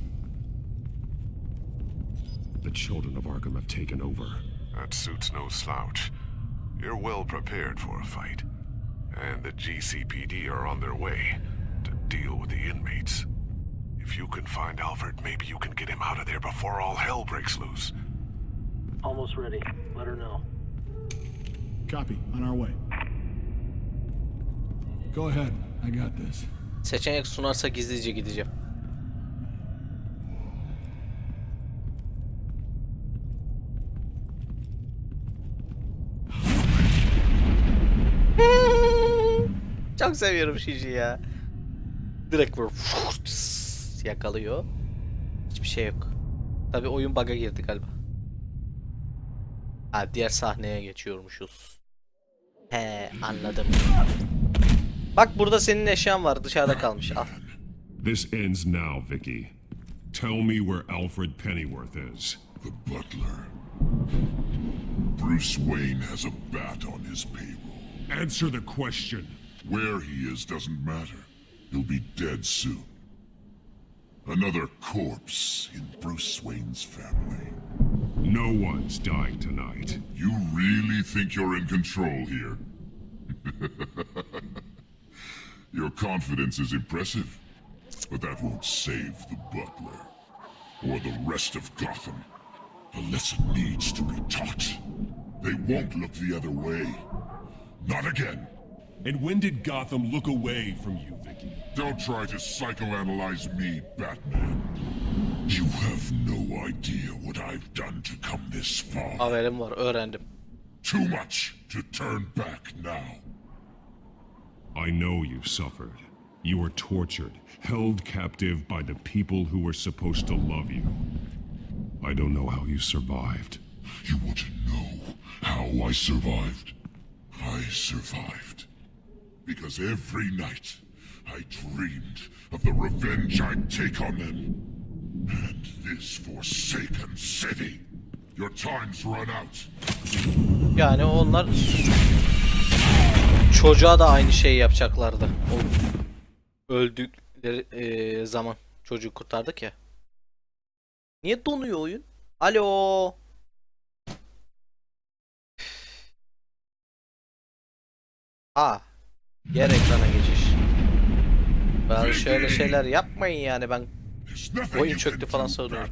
The children of Arkham have taken over. That suit's no slouch. You're well prepared for a fight. And the GCPD are on their way to deal with the inmates. If you can find Alfred, maybe you can get him out of there before all hell breaks loose. Almost ready. Let her know. Copy. On our way. Go ahead. I got this. Seçenek sunarsa gizlice gideceğim. Çok seviyorum Şişi ya. Direkt böyle yakalıyor. Hiçbir şey yok. Tabii oyun bug'a girdi galiba. Ha, diğer sahneye geçiyormuşuz. He, anladım. Bak burada senin eşyan var, dışarıda kalmış. Al. This ends now, Vicky. Tell me where Alfred Pennyworth is. The butler. Bruce Wayne has a bat on his payroll. Answer the question. Where he is doesn't matter. He'll be dead soon. Another corpse in Bruce Wayne's family. No one's dying tonight. You really think you're in control here? Your confidence is impressive, but that won't save the butler or the rest of Gotham. A lesson needs to be taught. They won't look the other way. Not again. And when did Gotham look away from you, Vicky? Don't try to psychoanalyze me, Batman. You have no idea what I've done to come this far. Haberim var, öğrendim. Too much to turn back now. I know you suffered. You were tortured, held captive by the people who were supposed to love you. I don't know how you survived. You want to know how I survived? I survived because every night I dreamed of the revenge I'd take on them. And this forsaken city. Your time's run out. Yani onlar çocuğa da aynı şeyi yapacaklardı. O öldükleri zaman çocuğu kurtardık ya. Niye donuyor oyun? Alo. Diğer ekrana geçiş. Ben şöyle şeyler yapmayın yani, ben oyun çöktü falan sanıyorum.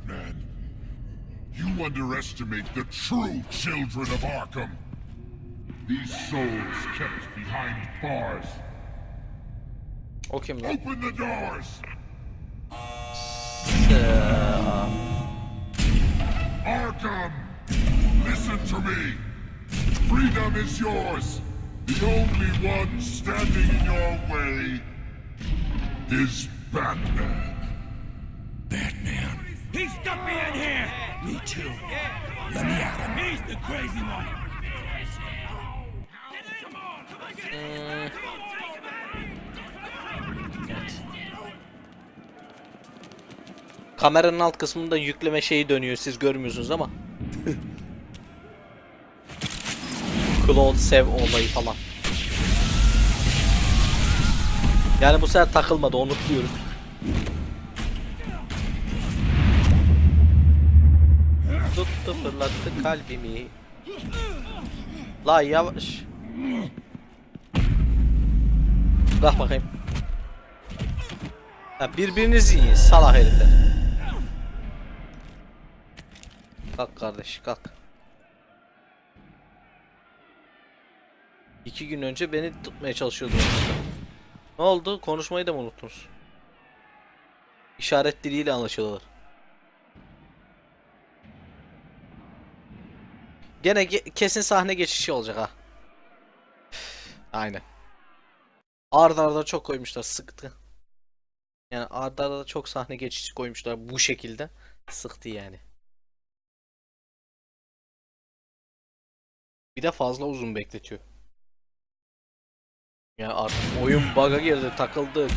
You underestimate the true children of Arkham. These souls kept behind bars. O kim lan? Open the doors. Arkham, listen to me. Freedom is yours. The only one standing in your way is Batman. Batman. He stuck me in here! Me too. Let me at him. He's the crazy one! Kameranın alt kısmında yükleme şeyi dönüyor, siz görmüyorsunuz ama. Cloud Save olayı falan. Yani bu sefer takılmadı, onu diyorum. Tuttu fırlattı kalbimi. La yavaş. Bak bakayım. Ha, birbirinizi yiyin salak herifler. Kalk kardeş kalk. 2 gün önce beni tutmaya çalışıyordunuz. Ne oldu? Konuşmayı da mı unuttunuz? İşaret diliyle anlaşılır. Gene kesin sahne geçişi olacak ha. Aynen. Arda arda çok koymuşlar, sıktı. Yani arda arda çok sahne geçişi koymuşlar bu şekilde. Sıktı yani. Bir de fazla uzun bekletiyor. Yani artık oyun bug'a girdi, takıldı.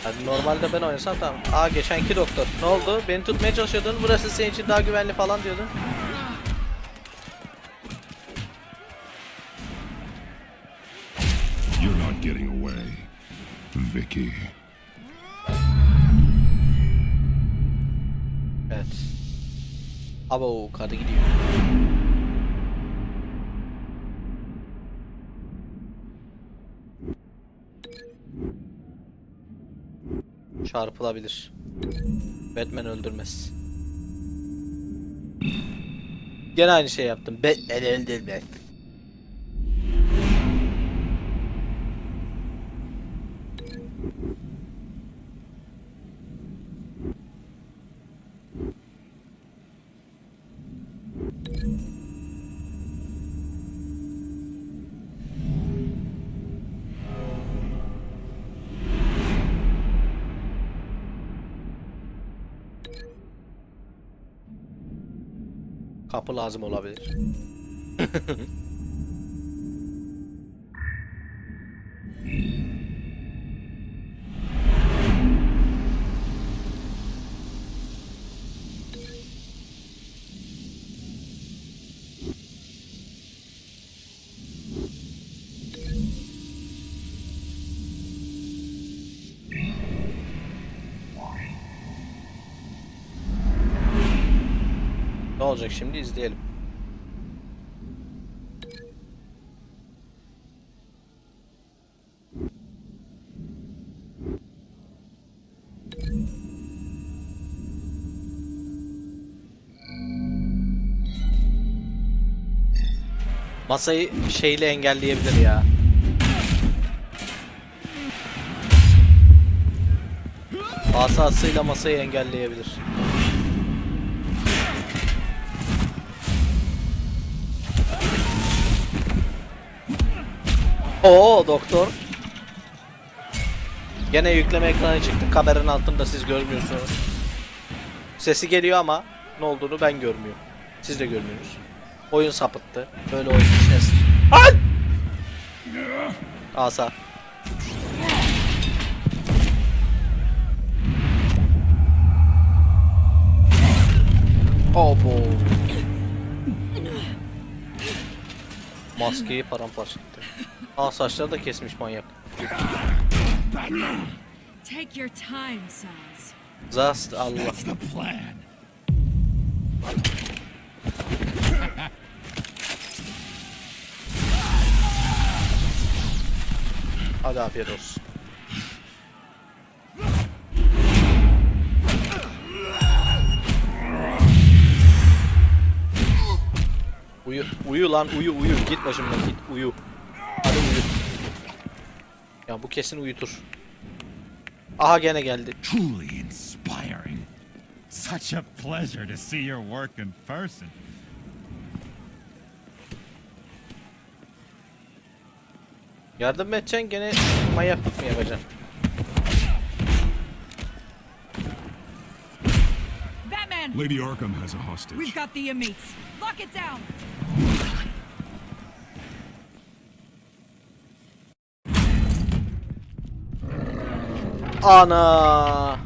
Yani normalde ben oynasam tamam. Aa geçenki doktor. Ne oldu? Beni tutmaya çalışıyordun. Burası senin için daha güvenli falan diyordun. You're not getting away, Vicky. Evet. Abo kadı gidiyor. Çarpılabilir. Batman öldürmez. Gene aynı şey yaptım. Batman öldürmez. Kapı lazım olabilir. Ne olacak şimdi izleyelim. Masayı şeyle engelleyebilir ya. Asasıyla masayı engelleyebilir. Oo doktor. Gene yükleme ekranı çıktı. Kameranın altında siz görmüyorsunuz. Sesi geliyor ama ne olduğunu ben görmüyorum. Siz de görmüyorsunuz. Oyun sapıttı. Böyle oyun içine Ay! Asa. Obo. Maskeyi paramparça etti. Aa saçları da kesmiş manyak. Take your time, Saz. Zast Allah. That's the plan. Hadi afiyet olsun. Uyu, uyu lan uyu uyu. Git başımdan git uyu. Hadi uyu. Ya bu kesin uyutur. Aha gene geldi. Truly inspiring. Such a pleasure to see your work in person. Yardım edeceksin gene manyaklık mı yapacaksın? Batman! Lady Arkham has a hostage. We've got the inmates. Lock it down! Ana!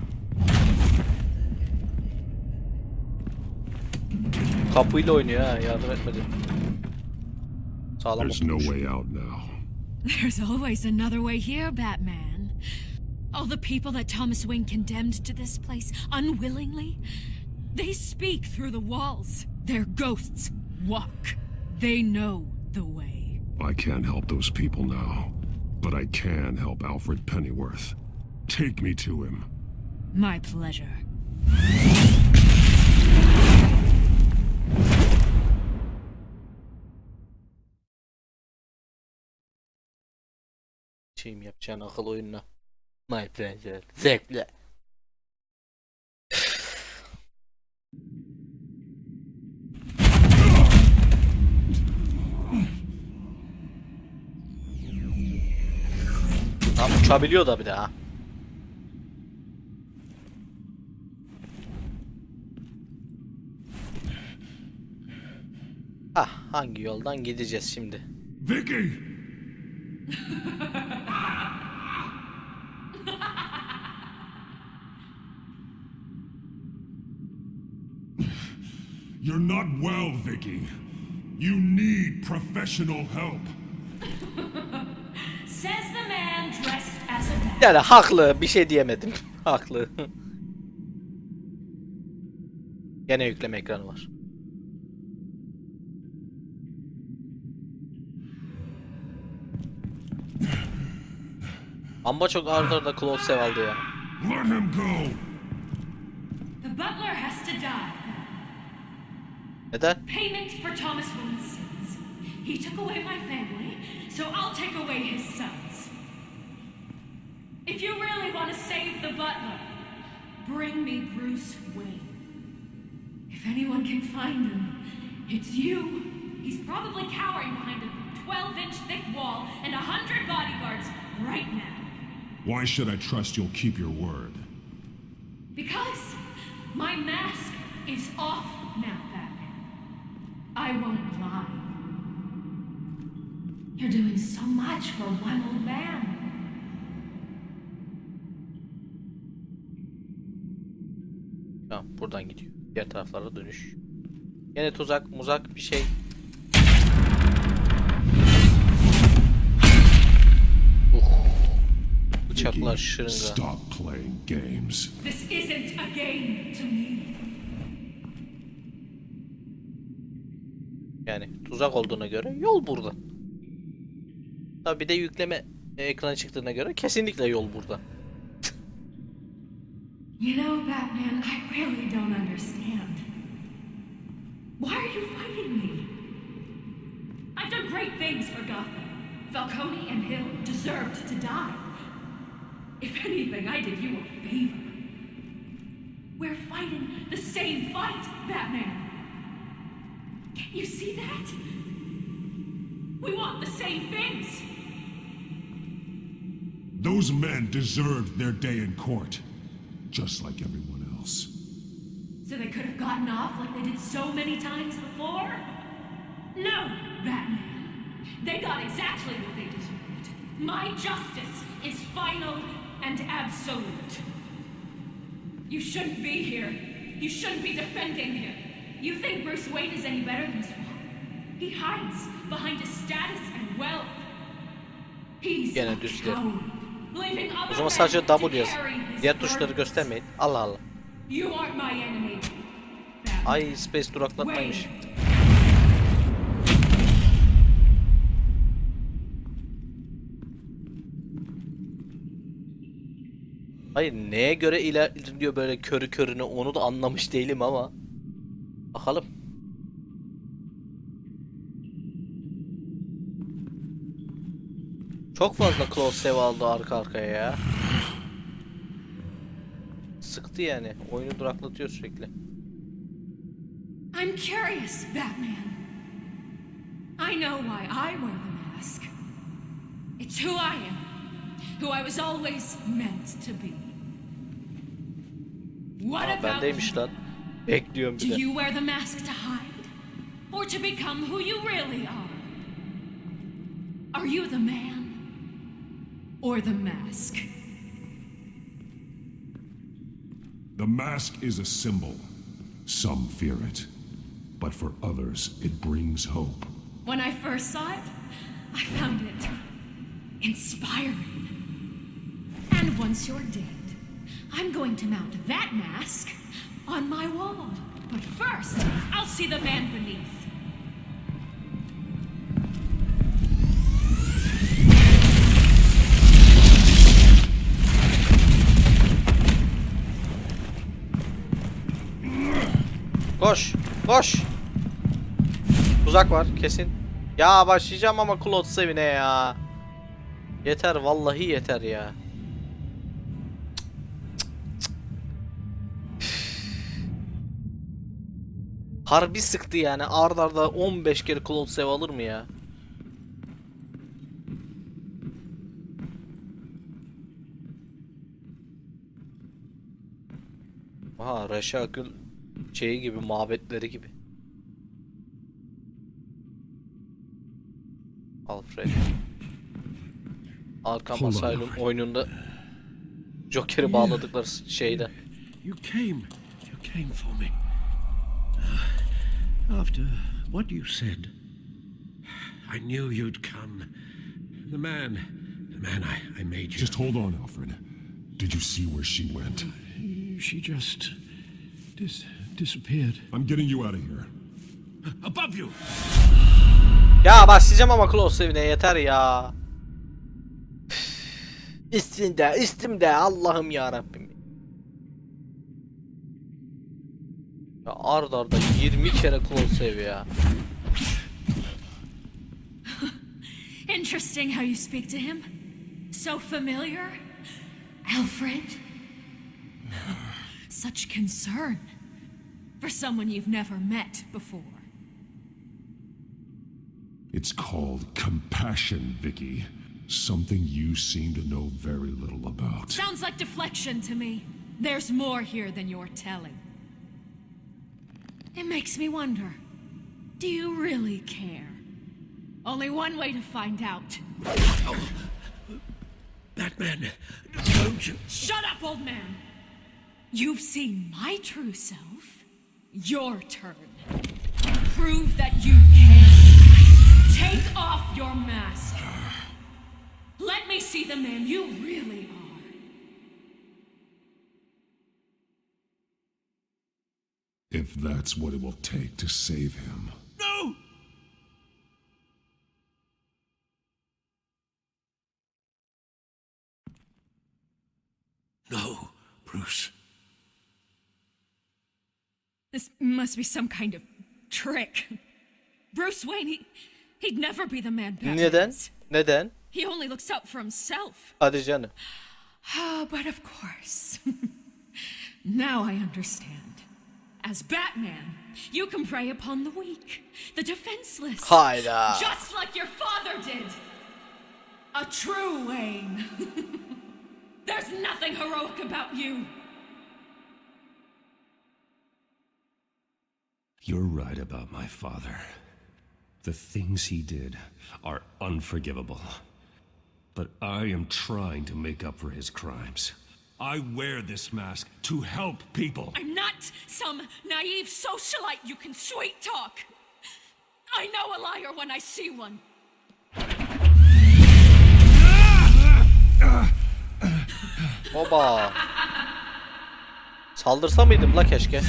Kapıyla oynuyor ha, yardım etmedi. Sağlam There's no oturmuş. way out now. There's always another way here, Batman. All the people that Thomas Wayne condemned to this place unwillingly, they speak through the walls. They're ghosts. walk. They know the way. I can't help those people now, but I can help Alfred Pennyworth. Take me to him. My pleasure. Şeyim yapacağın akıl oyununa. My pleasure. Zevkle. Tam uçabiliyor da bir de ha. Hangi yoldan gideceğiz şimdi? Vicky! You're not well, Vicky. You need professional help. Says the man dressed as a man. Yani haklı, bir şey diyemedim. Haklı. Gene yükleme ekranı var. Amma çok arda arda Close aldı ya. Let him go. The butler has to die. Neden? Payment for Thomas Wayne's sins. He took away my family, so I'll take away his sons. If you really want to save the butler, bring me Bruce Wayne. If anyone can find him, it's you. He's probably cowering behind a 12-inch thick wall and 100 bodyguards right now. Why should I trust you'll keep your word? Because my mask is off now, Batman. I won't lie. You're doing so much for one old man. Tamam, buradan gidiyor. Diğer taraflara dönüş. Yine tuzak, muzak bir şey. Bıçaklar, şırınga. Stop playing games. This isn't a game to me. Yani tuzak olduğuna göre yol burada. Tabii bir de yükleme ekranı çıktığına göre kesinlikle yol burada. You know, Batman, I really don't understand. Why are you fighting me? I've done great things for Gotham. Falcone and Hill deserved to die. If anything, I did you a favor. We're fighting the same fight, Batman. Can't you see that? We want the same things. Those men deserved their day in court, just like everyone else. So they could have gotten off like they did so many times before? No, Batman. They got exactly what they deserved. My justice is final and absolute. You shouldn't be here. You shouldn't be defending him. You think Bruce Wayne is any better than his father? He hides behind his status and wealth. He's Gene a düştü. coward, leaving O other zaman men sadece to W yazın. carry his Diğer tuşları burdens. göstermeyin. Allah Allah. You aren't my enemy. Ay, space duraklatmaymış. Hayır, neye göre ilerliyor böyle körü körüne, onu da anlamış değilim ama. Bakalım. Çok fazla close save aldı arka arkaya ya. Sıktı yani. Oyunu duraklatıyor sürekli. I'm curious, Batman. I know why I wear the mask. It's who I am. Who I was always meant to be. What Aa, about bendeymiş lan. Bekliyorum Do bir de. you wear the mask to hide? Or to become who you really are? Are you the man? Or the mask? The mask is a symbol. Some fear it, but for others, it brings hope. When I first saw it, I found it inspiring. And once you're dead, I'm going to mount that mask on my wall. But first, I'll see the man beneath. Koş. Koş. Tuzak var kesin. Ya başlayacağım ama Klotz evine ya. Yeter vallahi yeter ya. Harbi sıktı yani. Ard arda 15 kere Klotz ev alır mı ya? Aha Reşakül şeyi gibi, mabetleri gibi. Alfred. Arkham Asylum oyununda Joker'i bağladıkları şeyde. You came for me. After what you said, I knew you'd come. The man I made you. Just hold on, Alfred. Did you see where she went? She just disappeared. I'm getting you out of here. Above you. Ya başlayacağım ama Klotz evine yeter ya. Üstümde Allah'ım ya Rabbim. Ya ard arda 20 kere Klotz ev ya. Interesting how you speak to him. So familiar. Alfred. Such concern for someone you've never met before. It's called compassion, Vicky. Something you seem to know very little about. Sounds like deflection to me. There's more here than you're telling. It makes me wonder, do you really care? Only one way to find out. Oh, Batman, don't you... Shut up, old man! You've seen my true self. Your turn. Prove that you can. Take off your mask. Let me see the man you really are. If that's what it will take to save him. No! No, Bruce. This must be some kind of trick. Bruce Wayne, he'd never be the man Batman Neden? is. Neden? He only looks out for himself. Hadi canım. But of course. Now I understand. As Batman, you can prey upon the weak, the defenseless. Hayda. Just like your father did. A true Wayne. There's nothing heroic about you. You're right about my father. The things he did are unforgivable. But I am trying to make up for his crimes. I wear this mask to help people. I'm not some naive socialite you can sweet talk. I know a liar when I see one. Oba. Saldırsa mıydım la keşke?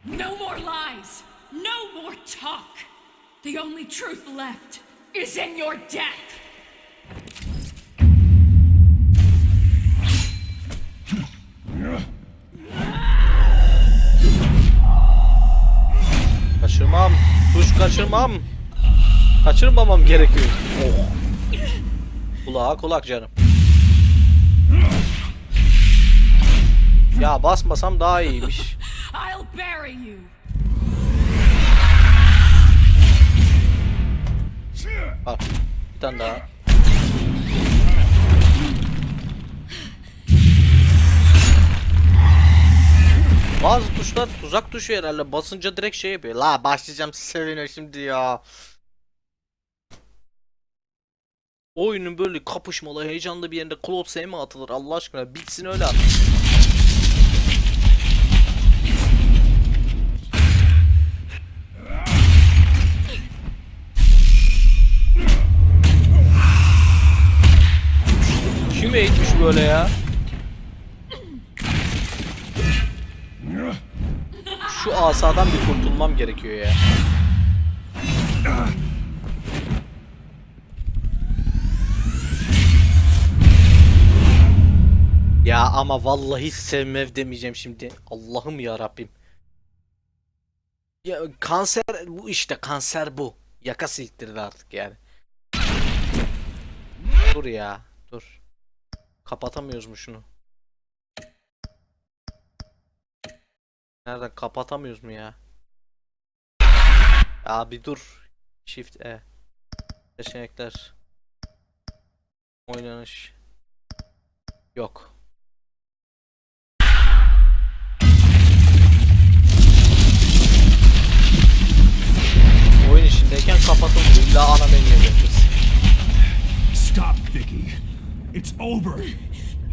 No more lies. No more talk. The only truth left is in your death. Kaçırmam. Tuş kaçırmam. Kaçırmamam gerekiyor. Oh. Kulağa kulak canım. Ya basmasam daha iyiymiş. I'll bury you. Al. Bir tane daha. Bazı tuşlar tuzak tuşu herhalde. Basınca direkt şey yapıyor. La başlayacağım sevine şimdi ya. Oyunun böyle kapışmalı, heyecanlı bir yerinde Klotz mi atılır Allah aşkına? Bitsin öyle at. Kim eğitmiş böyle ya? Şu asadan bir kurtulmam gerekiyor ya. Ya ama vallahi sevmev demeyeceğim şimdi. Allah'ım ya Rabbim. Ya kanser bu işte, kanser bu. Yaka silktirir artık yani. Dur ya, dur. Kapatamıyoruz mu şunu? Nereden kapatamıyoruz mu ya? Abi dur. Shift E. Seçenekler. Oynanış. Yok. Oyun içindeyken kapatılmıyor. İlla ana menüye döneceğiz. Stop, Vicky. It's over.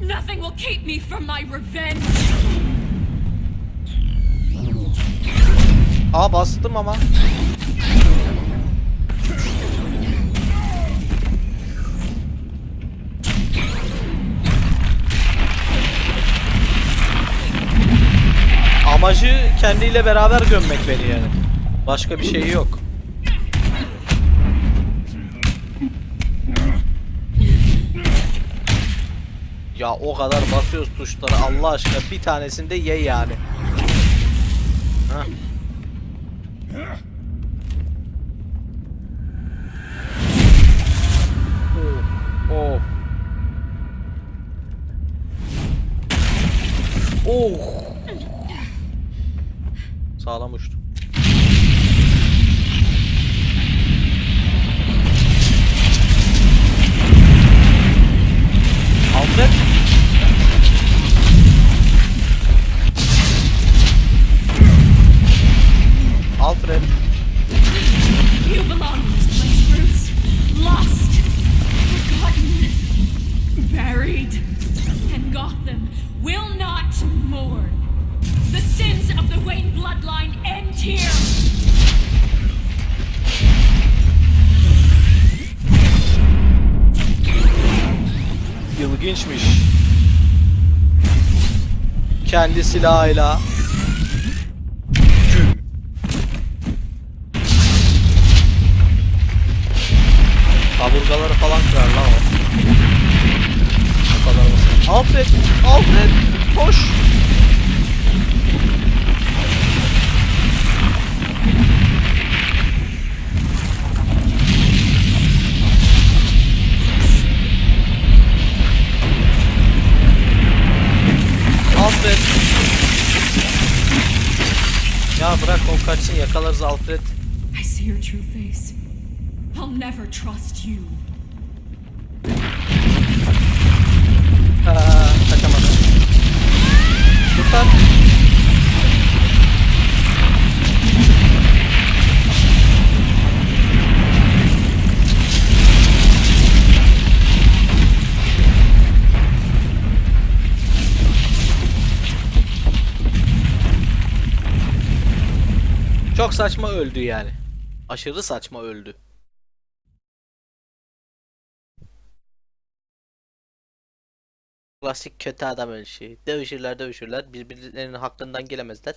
Nothing will keep me from my revenge. Aa, bastım ama. Amacı kendiyle beraber gömmek beni yani. Başka bir şeyi yok. Ya o kadar basıyoruz tuşlara, Allah aşkına bir tanesini de ye yani. Heh. Oh. Oh. Sağlam uçtu. Alfred. Alfred. You belong in this place, Bruce. Lost, forgotten, buried. And Gotham will not mourn. The sins of the Wayne bloodline end here. İlginçmiş. Kendi silahıyla güm. Kaburgaları falan kırar lan o. O kadar basit. Alfred! Alfred! Koş! Alfred! Ya bırak o kaçsın, yakalarız Alfred. I see your true face. I'll never trust you. Kaçamadım. Kurtar. Çok saçma öldü yani. Aşırı saçma öldü. Klasik kötü adam ölüşü. Dövüşürler. Birbirlerinin hakkından gelemezler.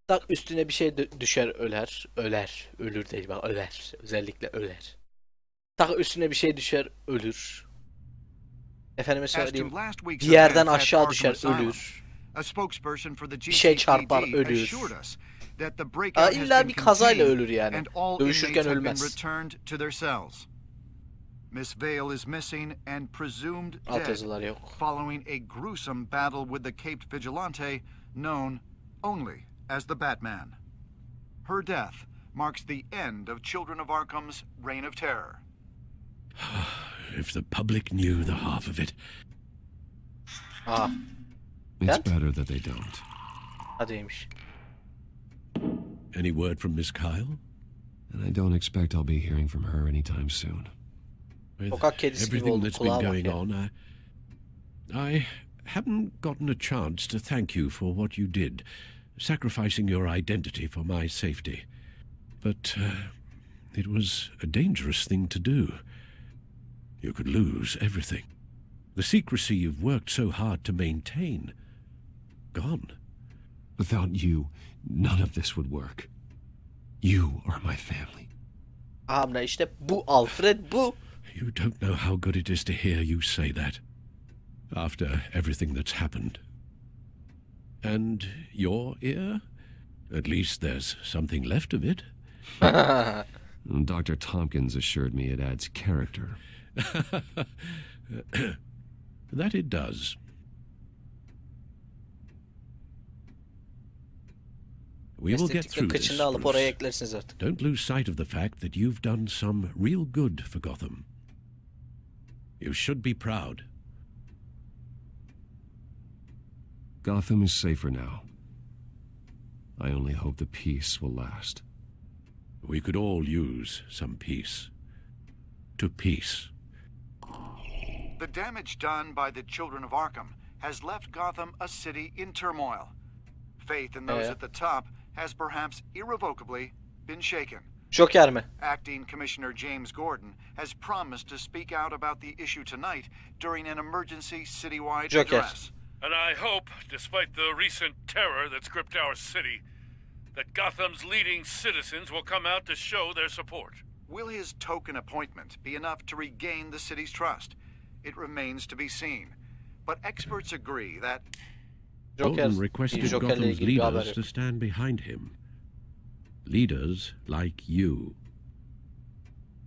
Tak üstüne bir şey düşer, öler. Öler. Ölür değil bak, öler. Özellikle öler. Tak üstüne bir şey düşer, ölür. Efendime söyleyeyim, bir yerden aşağı düşer, ölür. Bir şey çarpar, ölür. İlla bir kazayla ölür yani. Dövüşürken ölmez. Miss Vale is missing and presumed Alt dead yazılar yok. following a gruesome battle with the caped vigilante known only as the Batman. Her death marks the end of Children of Arkham's reign of terror. If the public knew the half of it. Ah. It's That? better that they don't. Hadiymiş. Any word from Miss Kyle? And I don't expect I'll be hearing from her anytime soon. With Sokak kedisi gibi everything oldu, that's been kulağa bak going ya. on, I haven't gotten a chance to thank you for what you did, sacrificing your identity for my safety. But it was a dangerous thing to do. You could lose everything. The secrecy you've worked so hard to maintain. Gone. Without you, none of this would work. You are my family. Abla işte bu Alfred bu. You don't know how good it is to hear you say that. after everything that's happened. And your ear? At least there's something left of it. Dr. Tompkins assured me it adds character. That it does. We will get through this, Kıçını alıp oraya Bruce. eklersiniz artık. Don't lose sight of the fact that you've done some real good for Gotham. You should be proud. Gotham is safer now. I only hope the peace will last. We could all use some peace. To peace. The damage done by the children of Arkham has left Gotham a city in turmoil. Faith in those at the top has perhaps irrevocably been shaken. Joker mi? Acting Commissioner James Gordon has promised to speak out about the issue tonight during an emergency citywide Joker. address. And I hope, despite the recent terror that's gripped our city, that Gotham's leading citizens will come out to show their support. Will his token appointment be enough to regain the city's trust? It remains to be seen. But experts agree that Gordon requested Joker'le Gotham's ilgili bir haber leaders yok. to stand behind him. Leaders like you.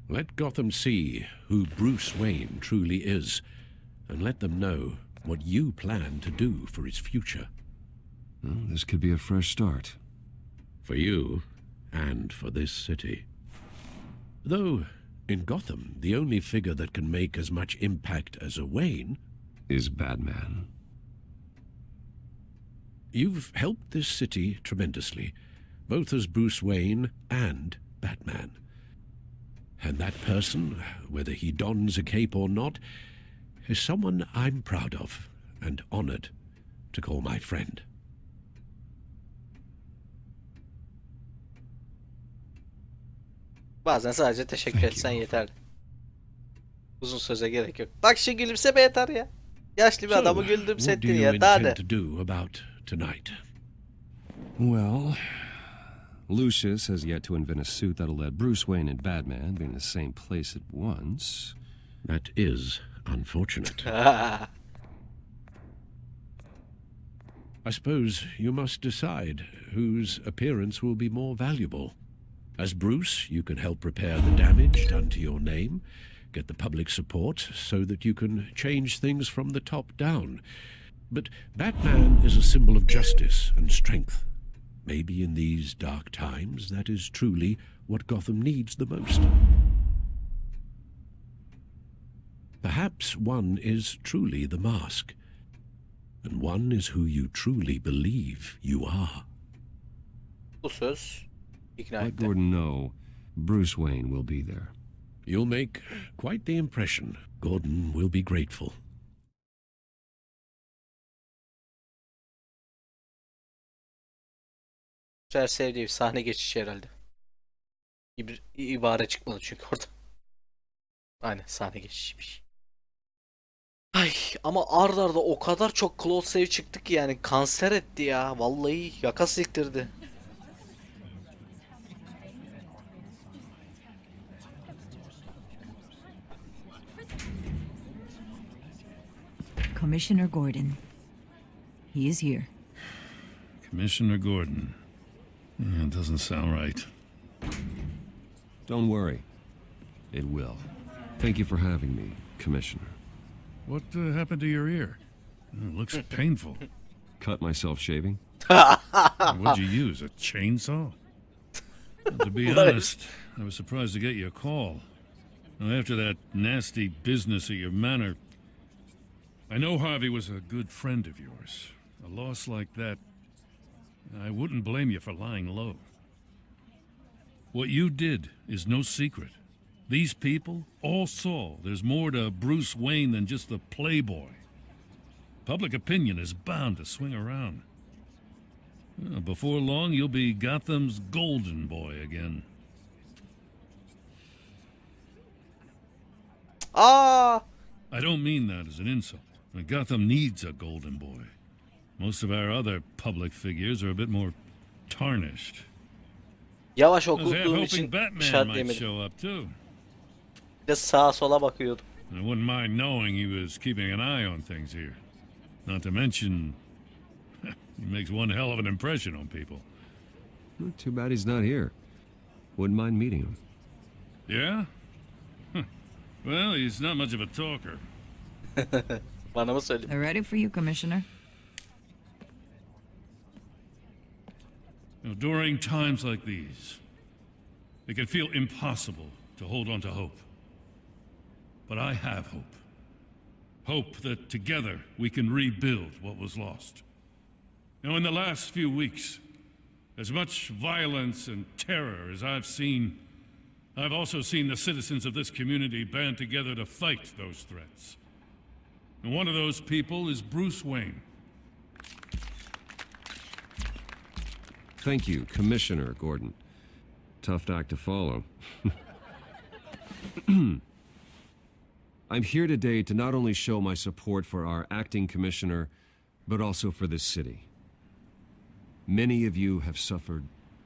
Let Gotham see who Bruce Wayne truly is, and let them know what you plan to do for its future. Well, this could be a fresh start. For you, and for this city. Though, in Gotham, the only figure that can make as much impact as a Wayne is Batman. You've helped this city tremendously, both as Bruce Wayne and Batman. And that person, whether he dons a cape or not, is someone I'm proud of and honored to call my friend. Bazen sadece teşekkür etsen yeterli. Uzun söze gerek yok. Bak şu gülümse be yeter ya. Yaşlı bir adamı What do güldümsettin you ya. Daha ne? intend to do about tonight? Well, Lucius has yet to invent a suit that'll let Bruce Wayne and Batman be in the same place at once. That is unfortunate. I suppose you must decide whose appearance will be more valuable. As Bruce, you can help repair the damage done to your name, get the public support so that you can change things from the top down. But Batman is a symbol of justice and strength. Maybe in these dark times, that is truly what Gotham needs the most. Perhaps one is truly the mask, and one is who you truly believe you are. Bu söz ikna Let etti. Gordon know Bruce Wayne will be there. You'll make quite the impression. Gordon will be grateful. Bu sefer sevdiği bir sahne geçişi herhalde. İbare çıkmadı çünkü orada. Aynen sahne geçişiymiş. Ay ama ard arda o kadar çok close save çıktı ki yani kanser etti ya. Vallahi yaka siktirdi. Commissioner Gordon. He is here. Commissioner Gordon. It doesn't sound right. Don't worry. It will. Thank you for having me, Commissioner. What happened to your ear? It looks painful. Cut myself shaving? What'd you use, a chainsaw? Well, to be honest, I was surprised to get your call. Now, after that nasty business at your manor, I know Harvey was a good friend of yours. A loss like that, I wouldn't blame you for lying low. What you did is no secret. These people all saw there's more to Bruce Wayne than just the playboy. Public opinion is bound to swing around. Before long, you'll be Gotham's golden boy again. Aa! I don't mean that as an insult. Gotham needs a golden boy. Most of our other public figures are a bit more tarnished. Yavaş I was half okuduğum hoping için Batman might işaretleyemedim. show up too. Bir de sağa sola bakıyordum. I wouldn't mind knowing he was keeping an eye on things here. Not to mention, he makes one hell of an impression on people. Too bad he's not here. Wouldn't mind meeting him. Yeah? Well, he's not much of a talker. Bana mı söyledi? They're ready for you, Commissioner. During times like these, it can feel impossible to hold on to hope. But I have hope. Hope that together we can rebuild what was lost. In the last few weeks, as much violence and terror as I've seen, I've also seen the citizens of this community band together to fight those threats. And one of those people is Bruce Wayne. Thank you, Commissioner Gordon. Tough act to follow. I'm here today to not only show my support for our acting commissioner, but also for this city. Many of you have suffered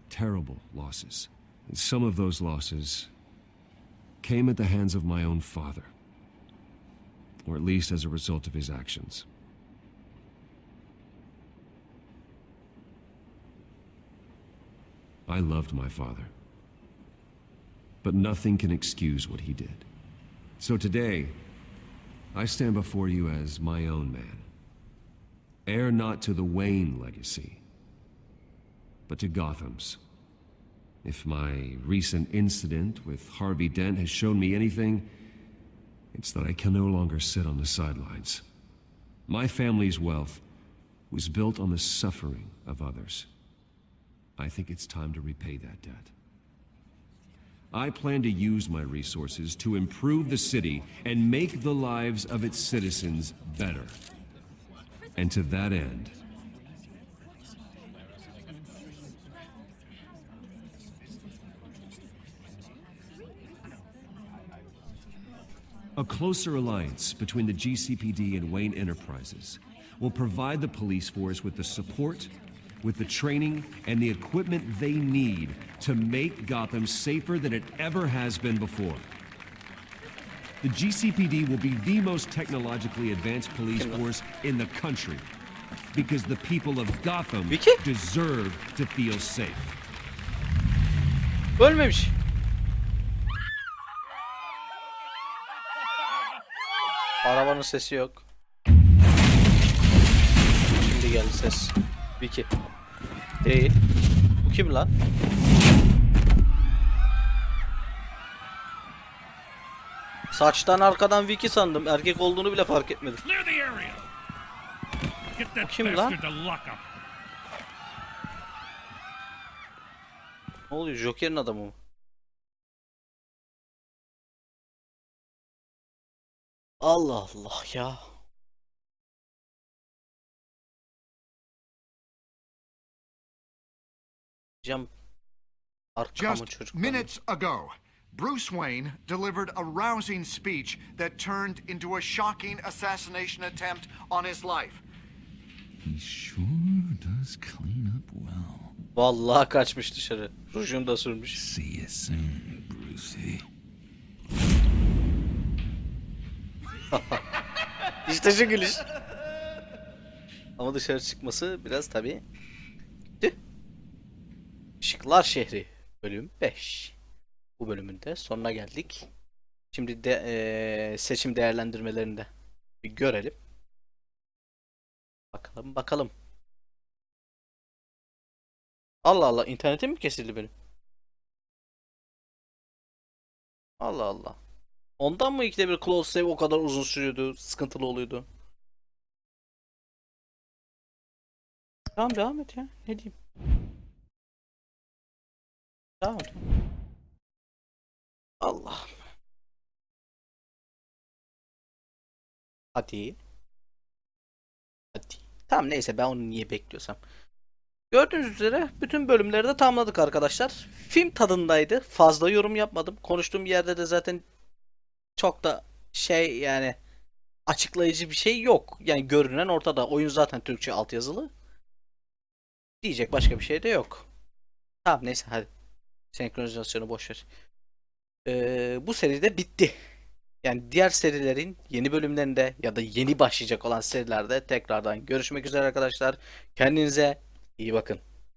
terrible losses. And some of those losses came at the hands of my own father. Or at least as a result of his actions. I loved my father. But nothing can excuse what he did. So today, I stand before you as my own man. Heir not to the Wayne legacy, but to Gotham's. If my recent incident with Harvey Dent has shown me anything, it's that I can no longer sit on the sidelines. My family's wealth was built on the suffering of others. I think it's time to repay that debt. I plan to use my resources to improve the city and make the lives of its citizens better. And to that end, a closer alliance between the GCPD and Wayne Enterprises will provide the police force with the support, with the training, and the equipment they need to make Gotham safer than it ever has been before. The GCPD will be the most technologically advanced police force in the country because the people of Gotham deserve to feel safe. Ölmemiş. Arabanın sesi yok. Şimdi geldi ses. Vicky. Değil. Bu kim lan? Saçtan arkadan Vicky sandım. Erkek olduğunu bile fark etmedim. Bu kim lan? Ne oluyor? Joker'in adamı mı? Allah Allah ya. Just minutes ago, Bruce Wayne delivered a rousing speech that turned into a shocking assassination attempt on his life. He sure does clean up well. Vallahi kaçmış dışarı. Rujunu da sürmüş. See you soon, Brucey. İşte şu gülüş. Ama dışarı çıkması biraz tabii. IŞİKLAR şehri bölüm 5. Bu bölümün de sonuna geldik. Şimdi de seçim değerlendirmelerinde bir görelim. Bakalım. Allah Allah, internetim mi kesildi benim? Allah Allah. Ondan mı ikide bir close save o kadar uzun sürüyordu, sıkıntılı oluyordu? Tamam, devam et ya. Ne diyeyim? Devam et. Allah. Hadi. Tamam, neyse, ben onu niye bekliyorsam. Gördüğünüz üzere bütün bölümleri de tamamladık arkadaşlar. Film tadındaydı. Fazla yorum yapmadım. Konuştuğum yerde de zaten çok da yani açıklayıcı bir şey yok. Yani görünen ortada. Oyun zaten Türkçe altyazılı. Diyecek başka bir şey de yok. Tamam, neyse, hadi. Senkronizasyonu boş ver. Bu seride bitti. Yani diğer serilerin yeni bölümlerinde ya da yeni başlayacak olan serilerde tekrardan görüşmek üzere arkadaşlar. Kendinize iyi bakın.